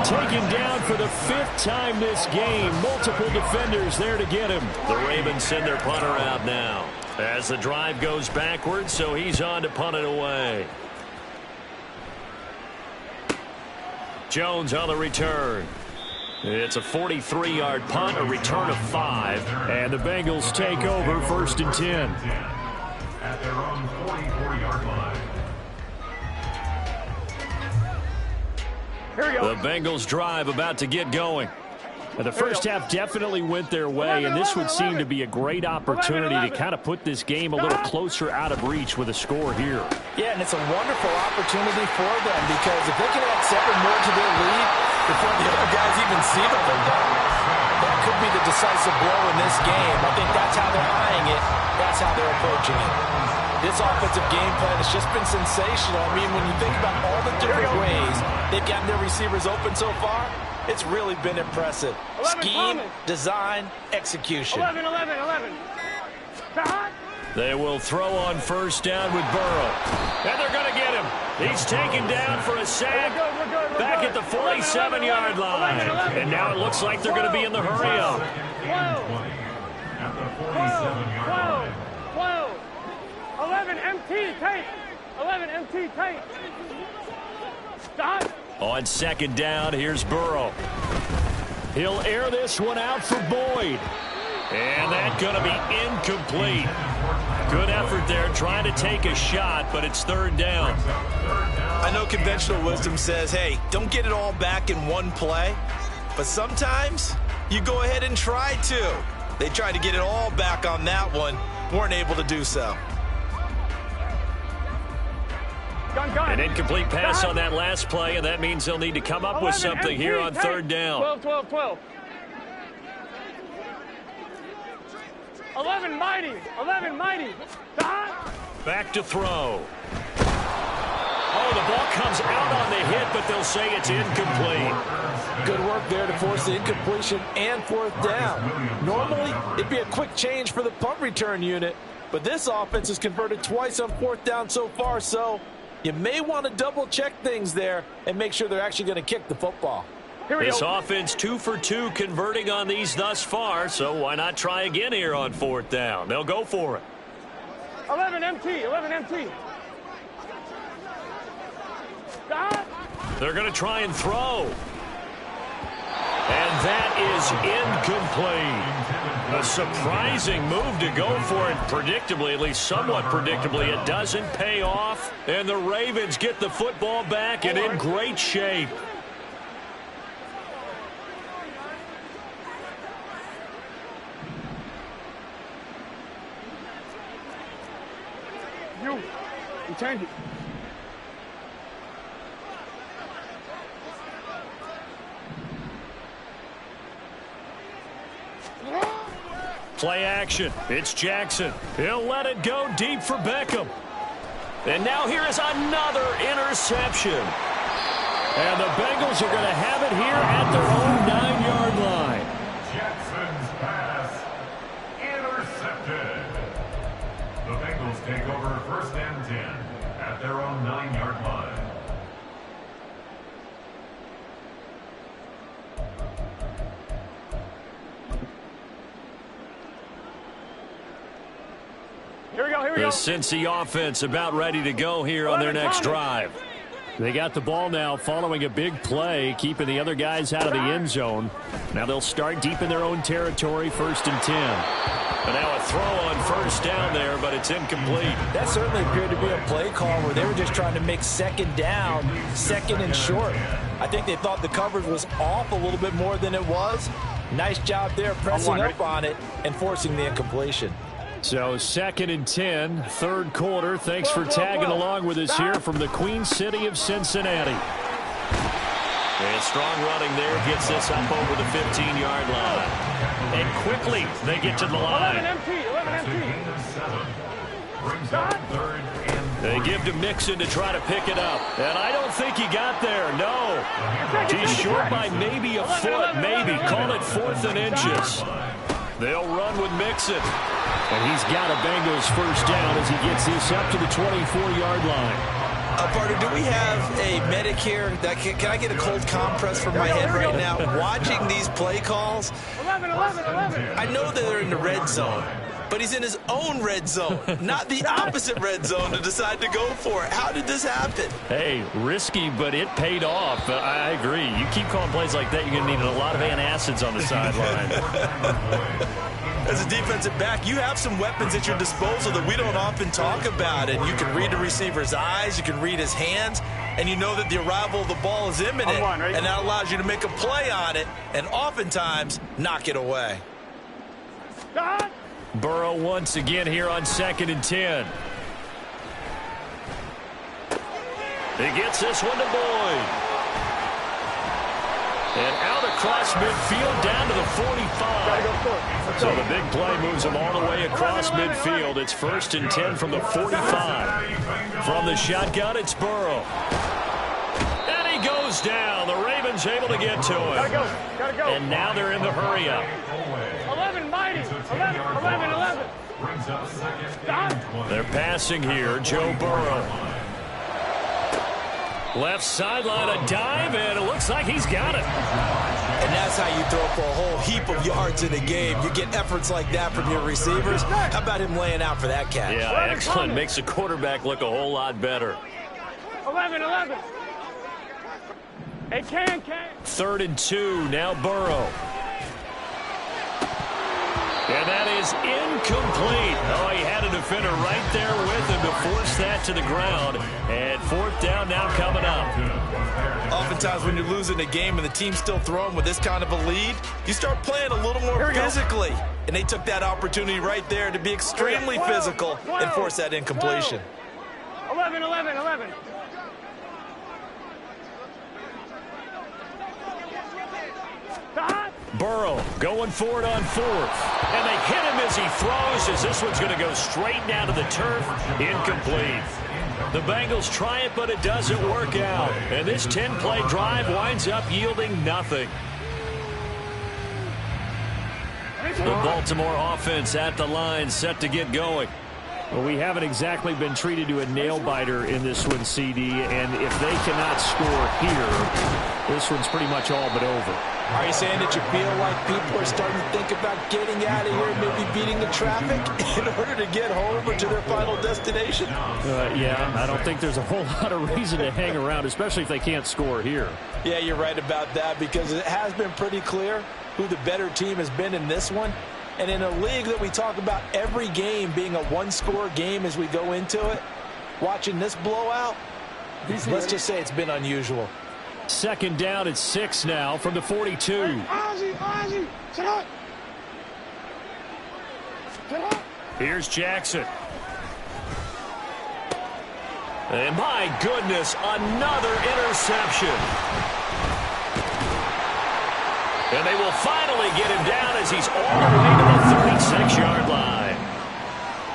S2: Taken down for the 5th time this game. Multiple defenders there to get him.
S3: The Ravens send their punter out now as the drive goes backwards, so he's on to punt it away. Jones on the return. It's a 43-yard punt, a return of 5.
S2: And the Bengals take over 1st and 10.
S5: At their own 44-yard line.
S1: Here we go.
S2: The Bengals drive about to get going. And the first half definitely went their way, and this would seem to be a great opportunity to kind of put this game a little closer out of reach with a score here.
S6: Yeah, and it's a wonderful opportunity for them because if they can add 7 more to their lead before the other guys even see the football, that could be the decisive blow in this game. I think that's how they're eyeing it. That's how they're approaching it. This offensive game plan has just been sensational. I mean, when you think about all the different ways they've gotten their receivers open so far, it's really been impressive.
S1: 11,
S6: Scheme,
S1: Thomas.
S6: design, execution.
S1: 11.
S3: They will throw on 1st down with Burrow. And they're going to get him. He's taken down for a sack
S1: We're
S3: back
S1: good.
S3: at the 47-yard line. And now it looks like they're going to be in the hurry-up.
S1: 12.
S5: At the 47-yard line.
S1: 12. 11, MT, take. 11 MT tight. Stop.
S3: On second down, here's Burrow. He'll air this one out for Boyd. And that's going to be incomplete. Good effort there trying to take a shot, but it's third down.
S4: I know conventional wisdom says, hey, don't get it all back in one play. But sometimes you go ahead and try to. They tried to get it all back on that one. Weren't able to do so.
S3: An incomplete pass on that last play, and that means they'll need to come up with something here on third down.
S1: 12. 11 mighty. Stop.
S3: Back to throw. Oh, the ball comes out on the hit, but they'll say it's incomplete.
S6: Good work there to force the incompletion and fourth down. Normally, it'd be a quick change for the punt return unit, but this offense has converted twice on fourth down so far, so you may want to double-check things there and make sure they're actually going to kick the football.
S3: This offense 2 for 2 converting on these thus far, so why not try again here on fourth down? They'll go for it.
S1: 11 MT. Stop.
S3: They're going to try and throw. And that is incomplete. A surprising move to go for it. Predictably, at least somewhat predictably, it doesn't pay off. And the Ravens get the football back and in great shape.
S1: You change it.
S3: Play action. It's Jackson. He'll let it go deep for Beckham. And now here is another interception. And the Bengals are going to have it here at their own 9-yard line.
S5: Jackson's pass intercepted. The Bengals take over first and 10 at their own 9-yard line.
S1: Here we go.
S3: The Cincy offense about ready to go here on their next drive.
S2: They got the ball now following a big play, keeping the other guys out of the end zone. Now they'll start deep in their own territory, first and 10.
S3: And now a throw on first down there, but it's incomplete.
S6: That certainly appeared to be a play call where they were just trying to make second down, second and short. I think they thought the coverage was off a little bit more than it was. Nice job there pressing up on it and forcing the incompletion.
S2: So second and 10, third quarter. Thanks for tagging along with us here from the Queen City of Cincinnati.
S3: And strong running there gets this up over the 15-yard line. And quickly they get to the line.
S1: 11 MT.
S3: They give to Mixon to try to pick it up. And I don't think he got there. No. He's short by maybe a foot, maybe. Call it 4th and inches. They'll run with Mixon.
S2: And he's got a Bengals first down as he gets this up to the 24-yard line.
S4: Partner, do we have a medic here? Can I get a cold compress for my head right now? Watching these play calls,
S1: 11.
S4: I know they're in the red zone, but he's in his own red zone, not the opposite red zone to decide to go for it. How did this happen?
S3: Hey, risky, but it paid off. I agree. You keep calling plays like that, you're going to need a lot of antacids on the sideline.
S4: As a defensive back, you have some weapons at your disposal that we don't often talk about. And you can read the receiver's eyes, you can read his hands, and you know that the arrival of the ball is imminent. And that allows you to make a play on it and oftentimes knock it away.
S3: Burrow once again here on second and 10. He gets this one to Boyd. And out across midfield down to the 45. So the big play moves him all the way across midfield. It's first and 10 from the 45. From the shotgun, it's Burrow. And he goes down. The Ravens able to get to him.
S1: Gotta go.
S3: And now they're in the hurry up.
S1: 11 mighty. 11.
S3: They're passing here. Joe Burrow. Left sideline, a dive, and it looks like he's got it.
S6: And that's how you throw for a whole heap of yards in a game. You get efforts like that from your receivers. How about him laying out for that catch?
S3: Yeah, excellent. Makes the quarterback look a whole lot better.
S1: 11. Hey, can.
S3: 3rd and 2. Now Burrow. And that is incomplete. Oh, he had a defender right there with him to force that to the ground. And 4th down now coming up.
S4: Oftentimes when you're losing a game and the team's still throwing with this kind of a lead, you start playing a little more physically. And they took that opportunity right there to be extremely physical and force that incompletion.
S1: 11.
S3: Burrow going for it on 4th. And they hit him as he throws, as this one's going to go straight down to the turf. Incomplete. The Bengals try it, but it doesn't work out. And this 10-play drive winds up yielding nothing. The Baltimore offense at the line, set to get going.
S2: Well, we haven't exactly been treated to a nail-biter in this one, CD, and if they cannot score here, this one's pretty much all but over.
S6: Are you saying that you feel like people are starting to think about getting out of here and maybe beating the traffic in order to get home or to their final destination?
S2: Yeah, I don't think there's a whole lot of reason to hang around, especially if they can't score here.
S6: Yeah, you're right about that, because it has been pretty clear who the better team has been in this one. And in a league that we talk about every game being a one-score game as we go into it, watching this blowout, let's just say it's been unusual.
S2: 2nd down at 6 now from the 42.
S1: Ozzie, sit up.
S3: Here's Jackson. And my goodness, another interception. And they will finally get him down as he's all the way to the 36-yard line.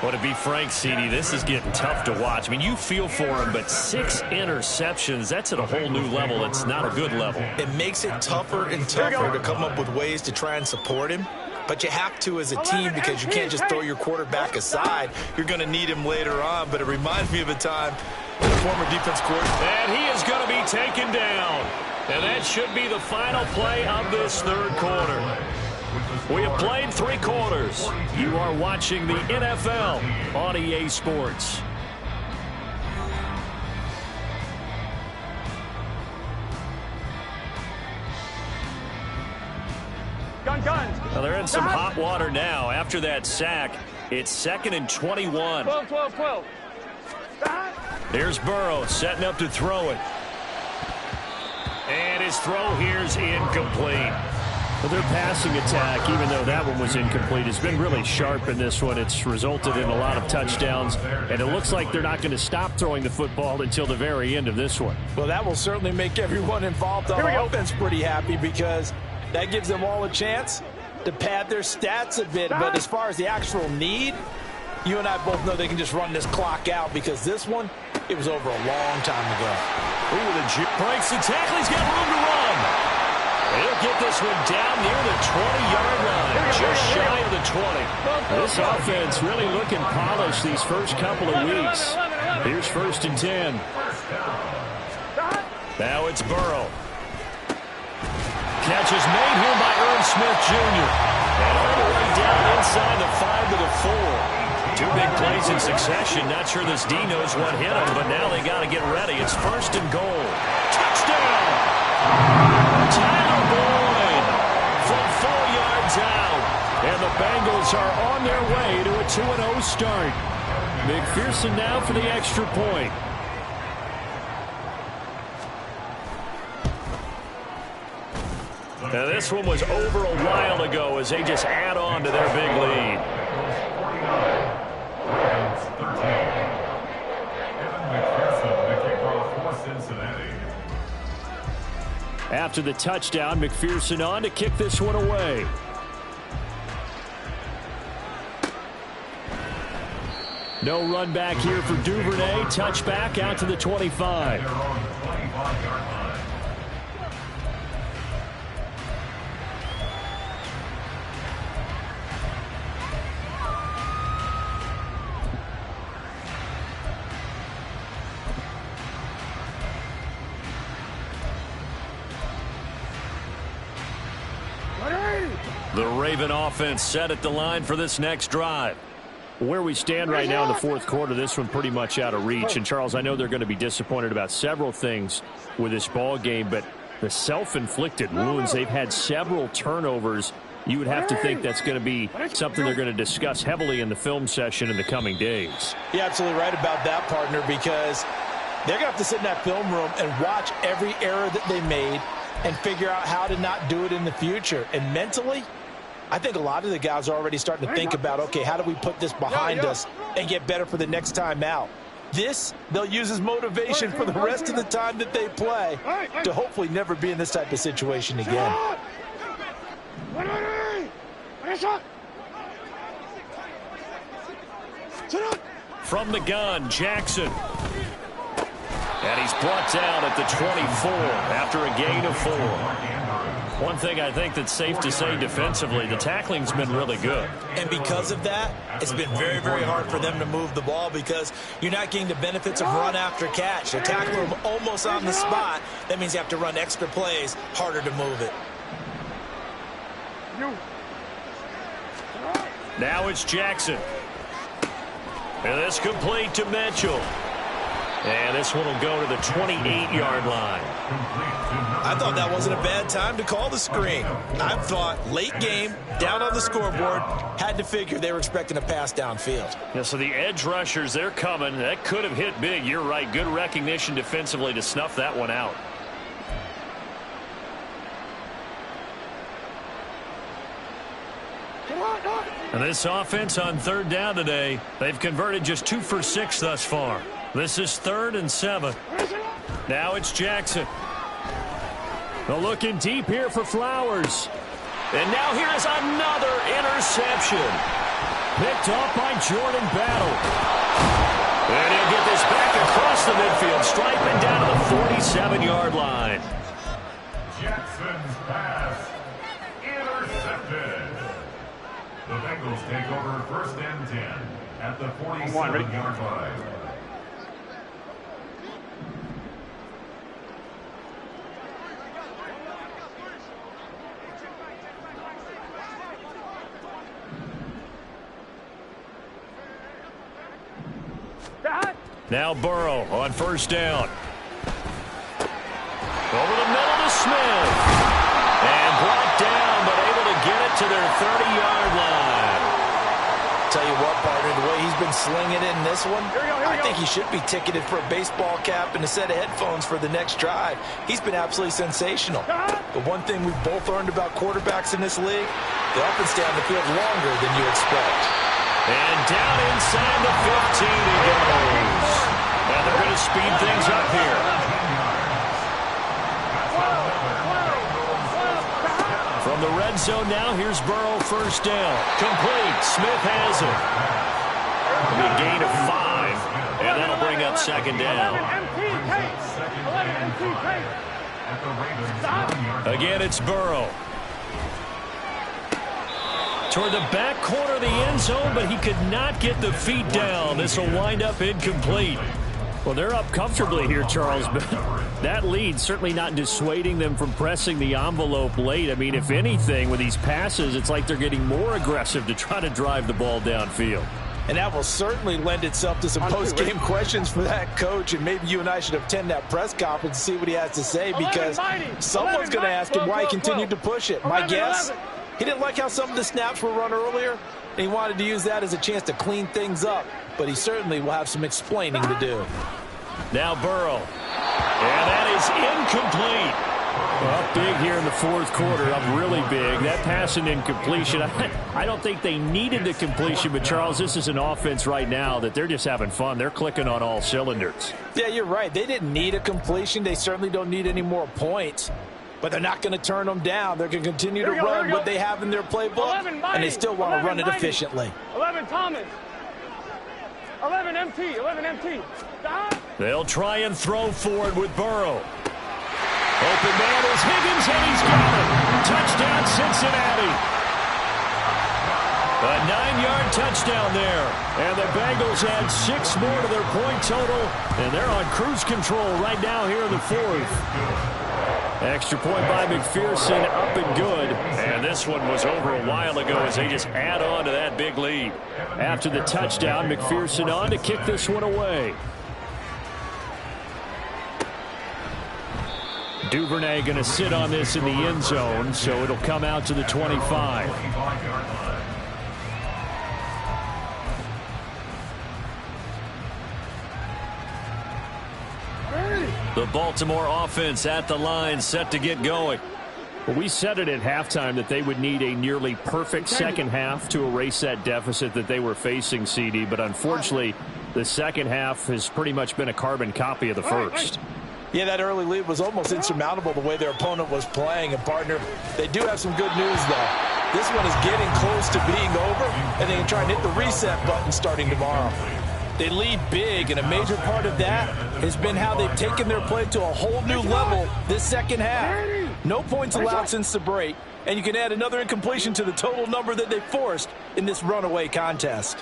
S3: Well, to be frank, CD, this is getting tough to watch. I mean, you feel for him, but 6 interceptions, that's at a whole new level. It's not a good level.
S4: It makes it tougher and tougher to come up with ways to try and support him. But you have to as a team, because you can't just throw your quarterback aside. You're going to need him later on. But it reminds me of a time when a former defense coordinator.
S3: And he is going to be taken down. And that should be the final play of this 3rd quarter. We have played 3 quarters. You are watching the NFL on EA Sports.
S1: Guns.
S3: Well, they're in some hot water now. After that sack, it's 2nd and 21.
S1: 12.
S3: Here's Burrow setting up to throw it. And his throw here's incomplete.
S2: Well, their passing attack, even though that one was incomplete, has been really sharp in this one. It's resulted in a lot of touchdowns, and it looks like they're not going to stop throwing the football until the very end of this one.
S6: Well, that will certainly make everyone involved on offense pretty happy, because that gives them all a chance to pad their stats a bit. But as far as the actual need, you and I both know they can just run this clock out, because this one, it was over a long time ago.
S3: Breaks the tackle. He's got room to run. He'll get this one down near the 20-yard line, just shy of the 20.
S2: This offense really looking polished these first couple of weeks. Here's 1st and 10.
S3: Now it's Burrow. Catch is made here by Irv Smith Jr. And all the way down inside the 5 to the 4. 2 big plays in succession. Not sure this D knows what hit him, but now they got to get ready. It's 1st and goal. Touchdown! Tyler Boyd from 4 yards out.
S2: And the Bengals are on their way to a 2-0 start. McPherson now for the extra point.
S3: Now this one was over a while ago as they just add on to their big lead.
S2: After the touchdown, McPherson on to kick this one away. No run back here for Duvernay. Touchback out to the 25.
S3: The Raven offense set at the line for this next drive.
S2: Where we stand right now in the fourth quarter, this one pretty much out of reach. And, Charles, I know they're going to be disappointed about several things with this ball game, but the self-inflicted wounds, they've had several turnovers. You would have to think that's going to be something they're going to discuss heavily in the film session in the coming days.
S6: You're absolutely right about that, partner, because they're going to have to sit in that film room and watch every error that they made and figure out how to not do it in the future. And mentally, I think a lot of the guys are already starting to think about, okay, how do we put this behind us and get better for the next time out? This, they'll use as motivation for the rest of the time that they play to hopefully never be in this type of situation again.
S3: From the gun, Jackson. And he's brought down at the 24 after a gain of 4. One thing I think that's safe to say defensively, the tackling's been really good.
S4: And because of that, it's been very, very hard for them to move the ball because you're not getting the benefits of run after catch. They're tackling them almost on the spot. That means you have to run extra plays, harder to move it.
S3: Now it's Jackson. And it's complete to Mitchell. And this one will go to the 28-yard line.
S4: I thought that wasn't a bad time to call the screen. I thought late game, down on the scoreboard, had to figure they were expecting a pass downfield.
S3: Yeah, so the edge rushers, they're coming. That could have hit big. You're right. Good recognition defensively to snuff that one out. And this offense on third down today, they've converted just 2 for 6 thus far. This is 3rd and 7. Now it's Jackson.
S2: They're looking deep here for Flowers.
S3: And now here's another interception.
S2: Picked off by Jordan Battle.
S3: And he'll get this back across the midfield stripe and down to the 47-yard line.
S5: Jackson's pass intercepted. The Bengals take over 1st and 10 at the 47-yard line.
S3: Now Burrow on 1st down. Over the middle to Smith. And brought down, but able to get it to their 30-yard line.
S6: Tell you what, partner, the way he's been slinging it in this one, I think he should be ticketed for a baseball cap and a set of headphones for the next drive. He's been absolutely sensational. But one thing we've both learned about quarterbacks in this league, they often stay on the field longer than you expect.
S3: And down inside the 15 he goes. And they're going to speed things up here. From the red zone now, here's Burrow 1st down. Complete. Smith has it. A gain of 5. And that'll bring up 2nd down. Again, it's Burrow. Toward the back corner of the end zone, but he could not get the feet down. This will wind up incomplete.
S2: Well, they're up comfortably here, Charles, but that lead certainly not dissuading them from pressing the envelope late. I mean, if anything, with these passes, it's like they're getting more aggressive to try to drive the ball downfield.
S6: And that will certainly lend itself to some post-game questions for that coach, and maybe you and I should attend that press conference and see what he has to say, because someone's going to ask him why he continued to push it. My guess, he didn't like how some of the snaps were run earlier, and he wanted to use that as a chance to clean things up. But he certainly will have some explaining to do.
S3: Now Burrow. And that is incomplete.
S2: Up big here in the fourth quarter. Up really big. That pass and incompletion. I don't think they needed the completion, but, Charles, this is an offense right now that they're just having fun. They're clicking on all cylinders.
S6: Yeah, you're right. They didn't need a completion. They certainly don't need any more points. But they're not going to turn them down. They're going to continue to run what they have in their playbook, and they still want to run it efficiently.
S1: 11 Thomas. 11 MT. 11 MT.
S3: They'll try and throw forward with Burrow. Open man is Higgins, and he's got it. Touchdown, Cincinnati. A 9-yard touchdown there. And the Bengals add 6 more to their point total, and they're on cruise control right now here in the fourth.
S2: Extra point by McPherson, up and good.
S3: And this one was over a while ago as they just add on to that big lead.
S2: After the touchdown, McPherson on to kick this one away. Duvernay going to sit on this in the end zone, so it'll come out to the 25.
S3: The Baltimore offense at the line, set to get going.
S2: Well, we said it at halftime that they would need a nearly perfect second half to erase that deficit that they were facing, CD. But unfortunately, the second half has pretty much been a carbon copy of the first.
S6: Yeah, that early lead was almost insurmountable the way their opponent was playing. And, partner, they do have some good news, though. This one is getting close to being over, and they can try and hit the reset button starting tomorrow. They lead big, and a major part of that has been how they've taken their play to a whole new level this second half. No points allowed since the break, and you can add another incompletion to the total number that they forced in this runaway contest.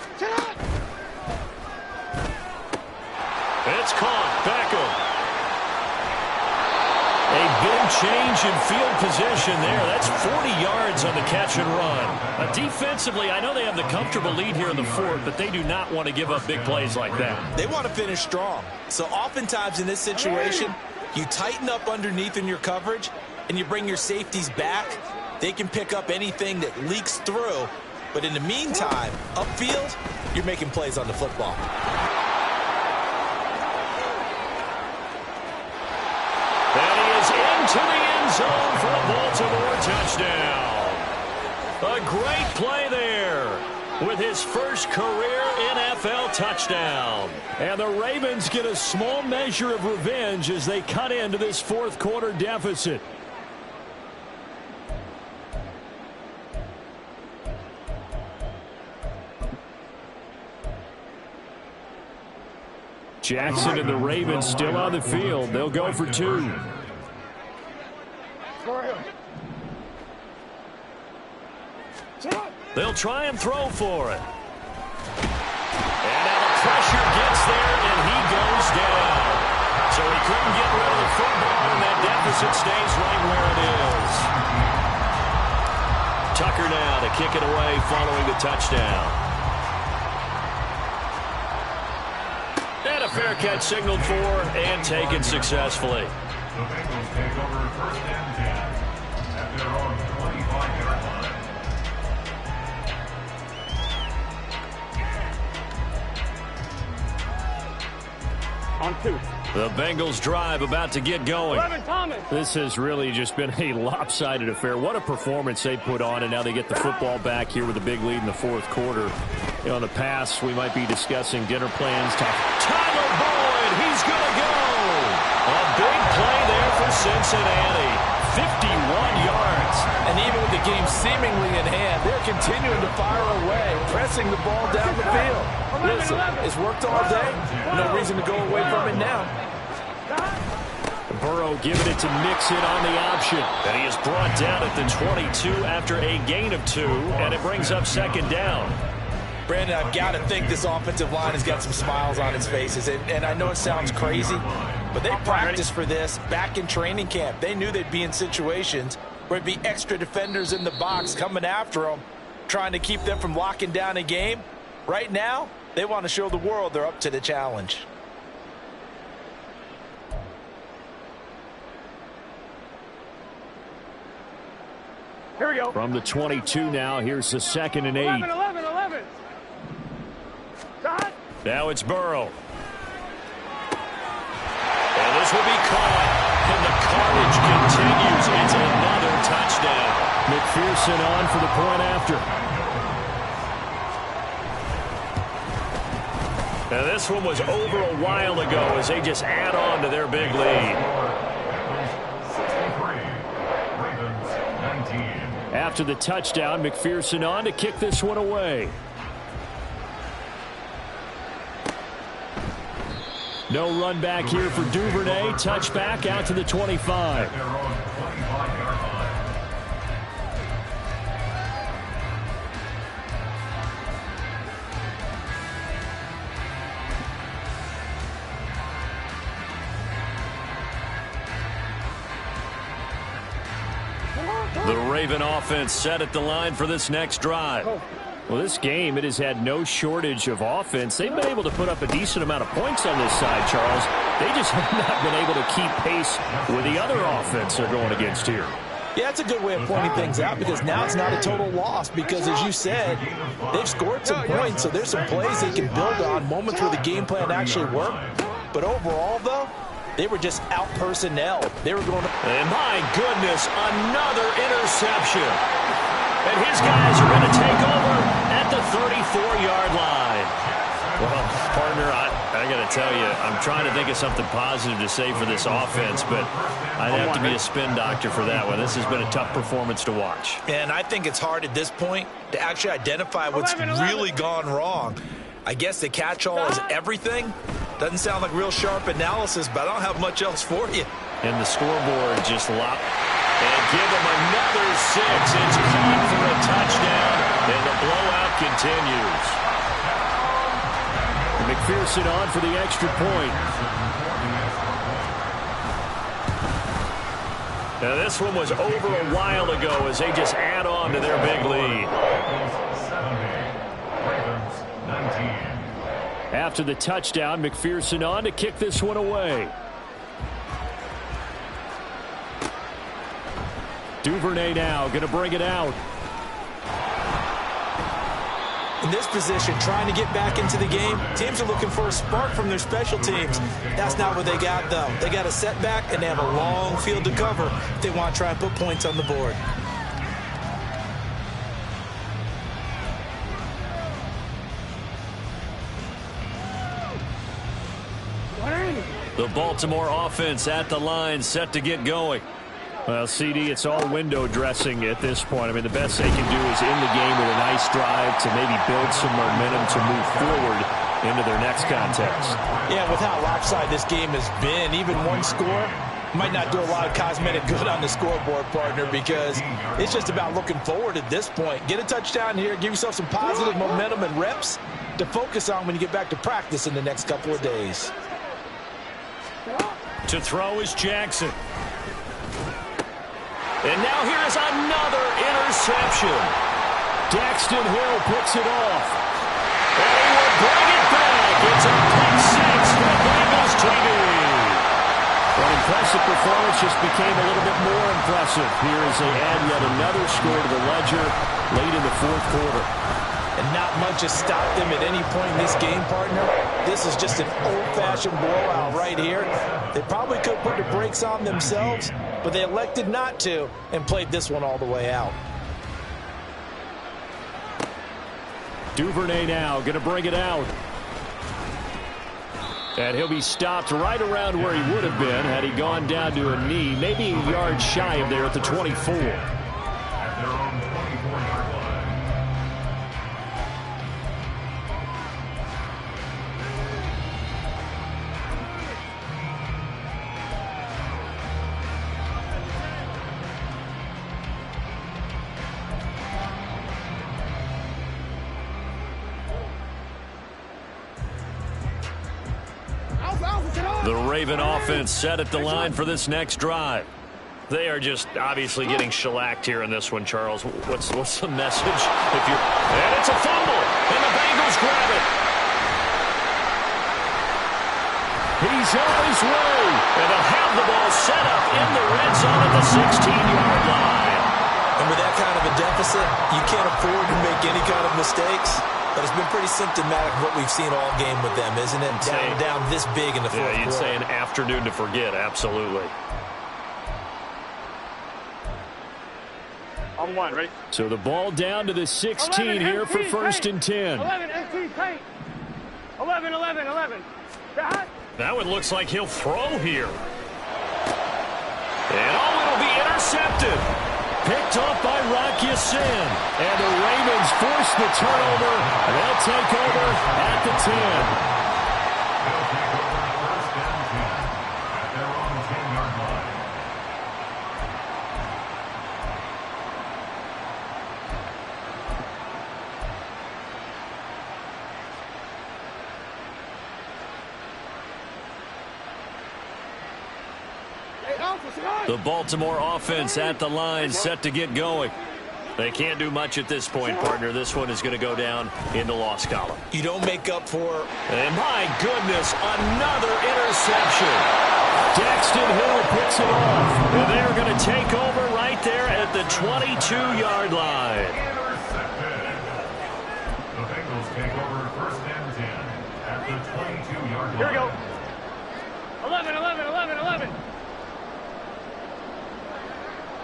S3: It's caught. Beckham. A big change in field position there. That's 40 yards on the catch and run. Defensively, I know they have the comfortable lead here in the fourth, but they do not want to give up big plays like that.
S4: They want to finish strong. So oftentimes in this situation, you tighten up underneath in your coverage, and you bring your safeties back. They can pick up anything that leaks through. But in the meantime, upfield, you're making plays on the football.
S3: Into the end zone for a Baltimore touchdown. A great play there with his first career NFL touchdown.
S2: And the Ravens get a small measure of revenge as they cut into this fourth quarter deficit. Jackson and the Ravens still on the field. They'll go for two.
S3: They'll try and throw for it. And now the pressure gets there, and he goes down. So he couldn't get rid of the football, and that deficit stays right where it is. Tucker now to kick it away following the touchdown. And a fair catch signaled for and taken successfully.
S5: The Bengals take over first and 10 at their own 25-yard line.
S1: On two.
S3: The Bengals drive about to get going.
S1: 11, Thomas.
S2: This has really just been a lopsided affair. What a performance they put on, and now they get the football back here with a big lead in the fourth quarter. You know, in the past, we might be discussing dinner plans.
S3: Tyler Boyd, he's going to go. A big play there for Cincinnati. 51 yards.
S6: And even with the game seemingly in hand, they're continuing to fire away, pressing the ball down the field. Listen, it's worked all day. No reason to go away from it now.
S2: Burrow giving it to Mixon on the option.
S3: And he is brought down at the 22 after a gain of 2, and it brings up second down.
S6: Brandon, I've got to think this offensive line has got some smiles on its faces. And I know it sounds crazy, but they practiced for this back in training camp. They knew they'd be in situations where it'd be extra defenders in the box coming after them, trying to keep them from locking down a game. Right now, they want to show the world they're up to the challenge.
S1: Here we go.
S2: From the 22 now, here's the 2nd and 8.
S1: 11. Shot.
S3: Now it's Burrow. And this will be caught. And the carnage continues. It's another touchdown.
S2: McPherson on for the point after.
S3: Now this one was over a while ago as they just add on to their big lead.
S5: 63, Ravens 19.
S2: After the touchdown, McPherson on to kick this one away. No run back here for Duvernay. Touchback out to the 25.
S5: Their own 25-yard line.
S3: Raven offense set at the line for this next drive.
S2: Well, this game, it has had no shortage of offense. They've been able to put up a decent amount of points on this side, Charles. They just have not been able to keep pace with the other offense they're going against here.
S6: Yeah, it's a good way of pointing things out because now it's not a total loss because, as you said, they've scored some points, so there's some plays they can build on, moments where the game plan actually worked. But overall, though, they were just out-personnel. They were going to...
S3: And my goodness, another interception. And his guys are going to take over at the 34-yard line. Well, partner, I got to tell you, I'm trying to think of something positive to say for this offense, but I'd have to be a spin doctor for that one. This has been a tough performance to watch.
S4: And I think it's hard at this point to actually identify what's really gone wrong. I guess the catch-all is everything. Doesn't sound like real sharp analysis, but I don't have much else for you.
S3: And the scoreboard just locked. And give him another 6. It's caught for a touchdown, and the blowout continues.
S2: McPherson on for the extra point.
S3: Now this one was over a while ago as they just add on to their big lead.
S2: After the touchdown, McPherson on to kick this one away. Duvernay now going to bring it out.
S6: In this position, trying to get back into the game, teams are looking for a spark from their special teams. That's not what they got, though. They got a setback, and they have a long field to cover if they want to try and put points on the board.
S3: The Baltimore offense at the line, set to get going.
S2: Well, CD, it's all window dressing at this point. I mean, the best they can do is in the game with a nice drive to maybe build some momentum to move forward into their next contest.
S6: Yeah, with how lopsided this game has been, even one score might not do a lot of cosmetic good on the scoreboard, partner, because it's just about looking forward at this point. Get a touchdown here, give yourself some positive momentum and reps to focus on when you get back to practice in the next couple of days.
S3: To throw is Jackson. And now here is another interception.
S2: Daxton Hill picks it off.
S3: And he will bring it back. It's a pick 6 for Bengals TV.
S2: An impressive performance just became a little bit more impressive here as they add yet another score to the ledger late in the fourth quarter.
S6: And not much has stopped them at any point in this game, partner. This is just an old-fashioned blowout right here. They probably could put the brakes on themselves, but they elected not to and played this one all the way out.
S2: Duvernay now going to bring it out. And he'll be stopped right around where he would have been had he gone down to a knee, maybe a yard shy of there at the 24.
S5: At their own 24-yard line.
S3: The Raven offense set at the line for this next drive. They are just obviously getting shellacked here in this one, Charles. What's the message? And it's a fumble, and the Bengals grab it.
S2: He's on his way.
S3: And they'll have the ball set up in the red zone at the 16-yard line.
S6: And with that kind of a deficit, you can't afford to make any kind of mistakes. But it's been pretty symptomatic of what we've seen all game with them, isn't it? Down this big in the fourth quarter.
S3: Yeah, you'd say an afternoon to forget, absolutely.
S1: On one, ready?
S2: So the ball down to the 16 here for first and 10.
S1: 11, empty, tight. 11, 11, 11.
S3: That one looks like he'll throw here. And it'll be intercepted.
S2: Picked off by Rock Ya-Sin. And the Ravens force the turnover. They'll take over at the 10.
S5: They'll take over first and 10 at their own 10-yard line.
S3: The Baltimore offense at the line, set to get going. They can't do much at this point, partner. This one is going to go down in the loss column.
S4: You don't make up for...
S3: And my goodness, another interception. Daxton Hill picks it off. And they're going to take over right there at the 22-yard line.
S5: Intercepted. The Bengals take over first and 10 at the 22-yard line.
S1: Here we go. 11, 11, 11, 11.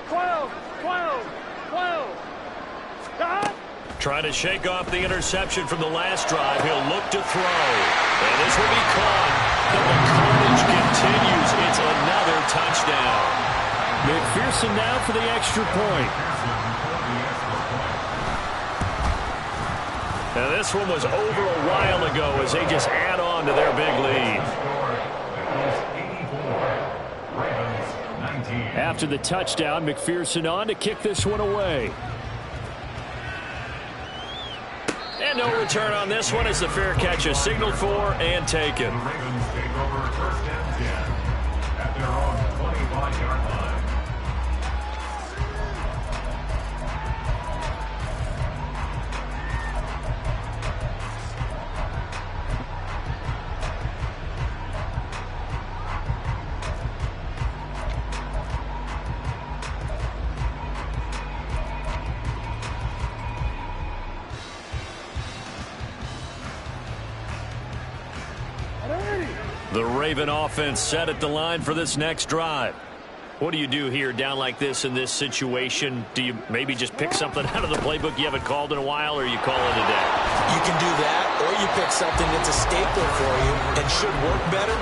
S1: 12, 12, 12.
S3: Trying to shake off the interception from the last drive. He'll look to throw. And this will be caught. And the carnage continues. It's another touchdown.
S2: McPherson now for the extra point.
S3: Now this one was over a while ago as they just add on to their big lead.
S2: After the touchdown, McPherson on to kick this one away.
S3: And no return on this one as the fair catch is signaled for and taken.
S5: The Ravens take over first and 10 at their own 25-yard line.
S3: The Raven offense set at the line for this next drive. What do you do here down like this in this situation? Do you maybe just pick something out of the playbook you haven't called in a while, or you call it a day?
S4: You can do that, or you pick something that's a staple for you and should work better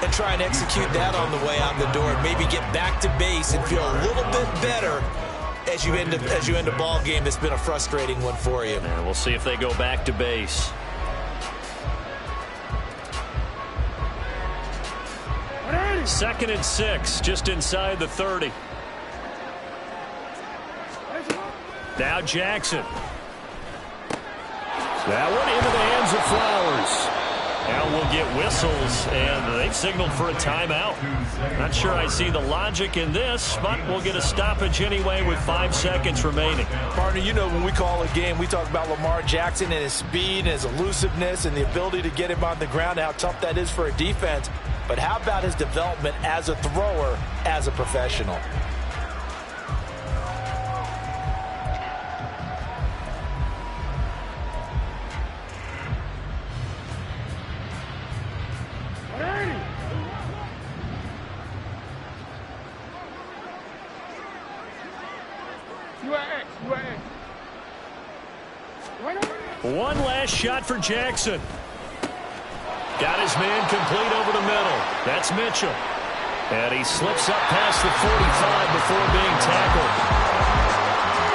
S4: and try and execute that on the way out the door. Maybe get back to base and feel a little bit better as you end a ball game that's been a frustrating one for you.
S3: And we'll see if they go back to base. Second and 6, just inside the 30. Now Jackson.
S2: That one into the hands of Flowers.
S3: Now we'll get whistles, and they've signaled for a timeout. Not sure I see the logic in this, but we'll get a stoppage anyway with 5 seconds remaining.
S6: Partner, you know when we call a game, we talk about Lamar Jackson and his speed and his elusiveness and the ability to get him on the ground, how tough that is for a defense. But how about his development as a thrower, as a professional?
S3: One last shot for Jackson. Got his man complete over the middle. That's Mitchell. And he slips up past the 45 before being tackled.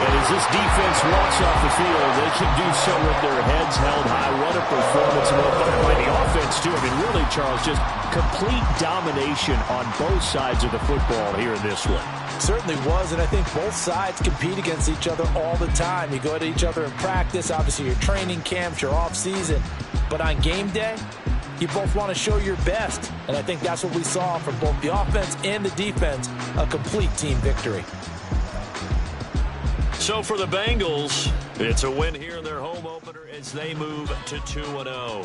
S2: And as this defense walks off the field, they can do so with their heads held high. What a performance by the offense, too. I mean, really, Charles, just complete domination on both sides of the football here in this one.
S6: Certainly was, and I think both sides compete against each other all the time. You go at each other in practice, obviously your training camps, your off-season. But on game day, you both want to show your best. And I think that's what we saw from both the offense and the defense, a complete team victory.
S3: So for the Bengals, it's a win here in their home opener as they move to 2-0.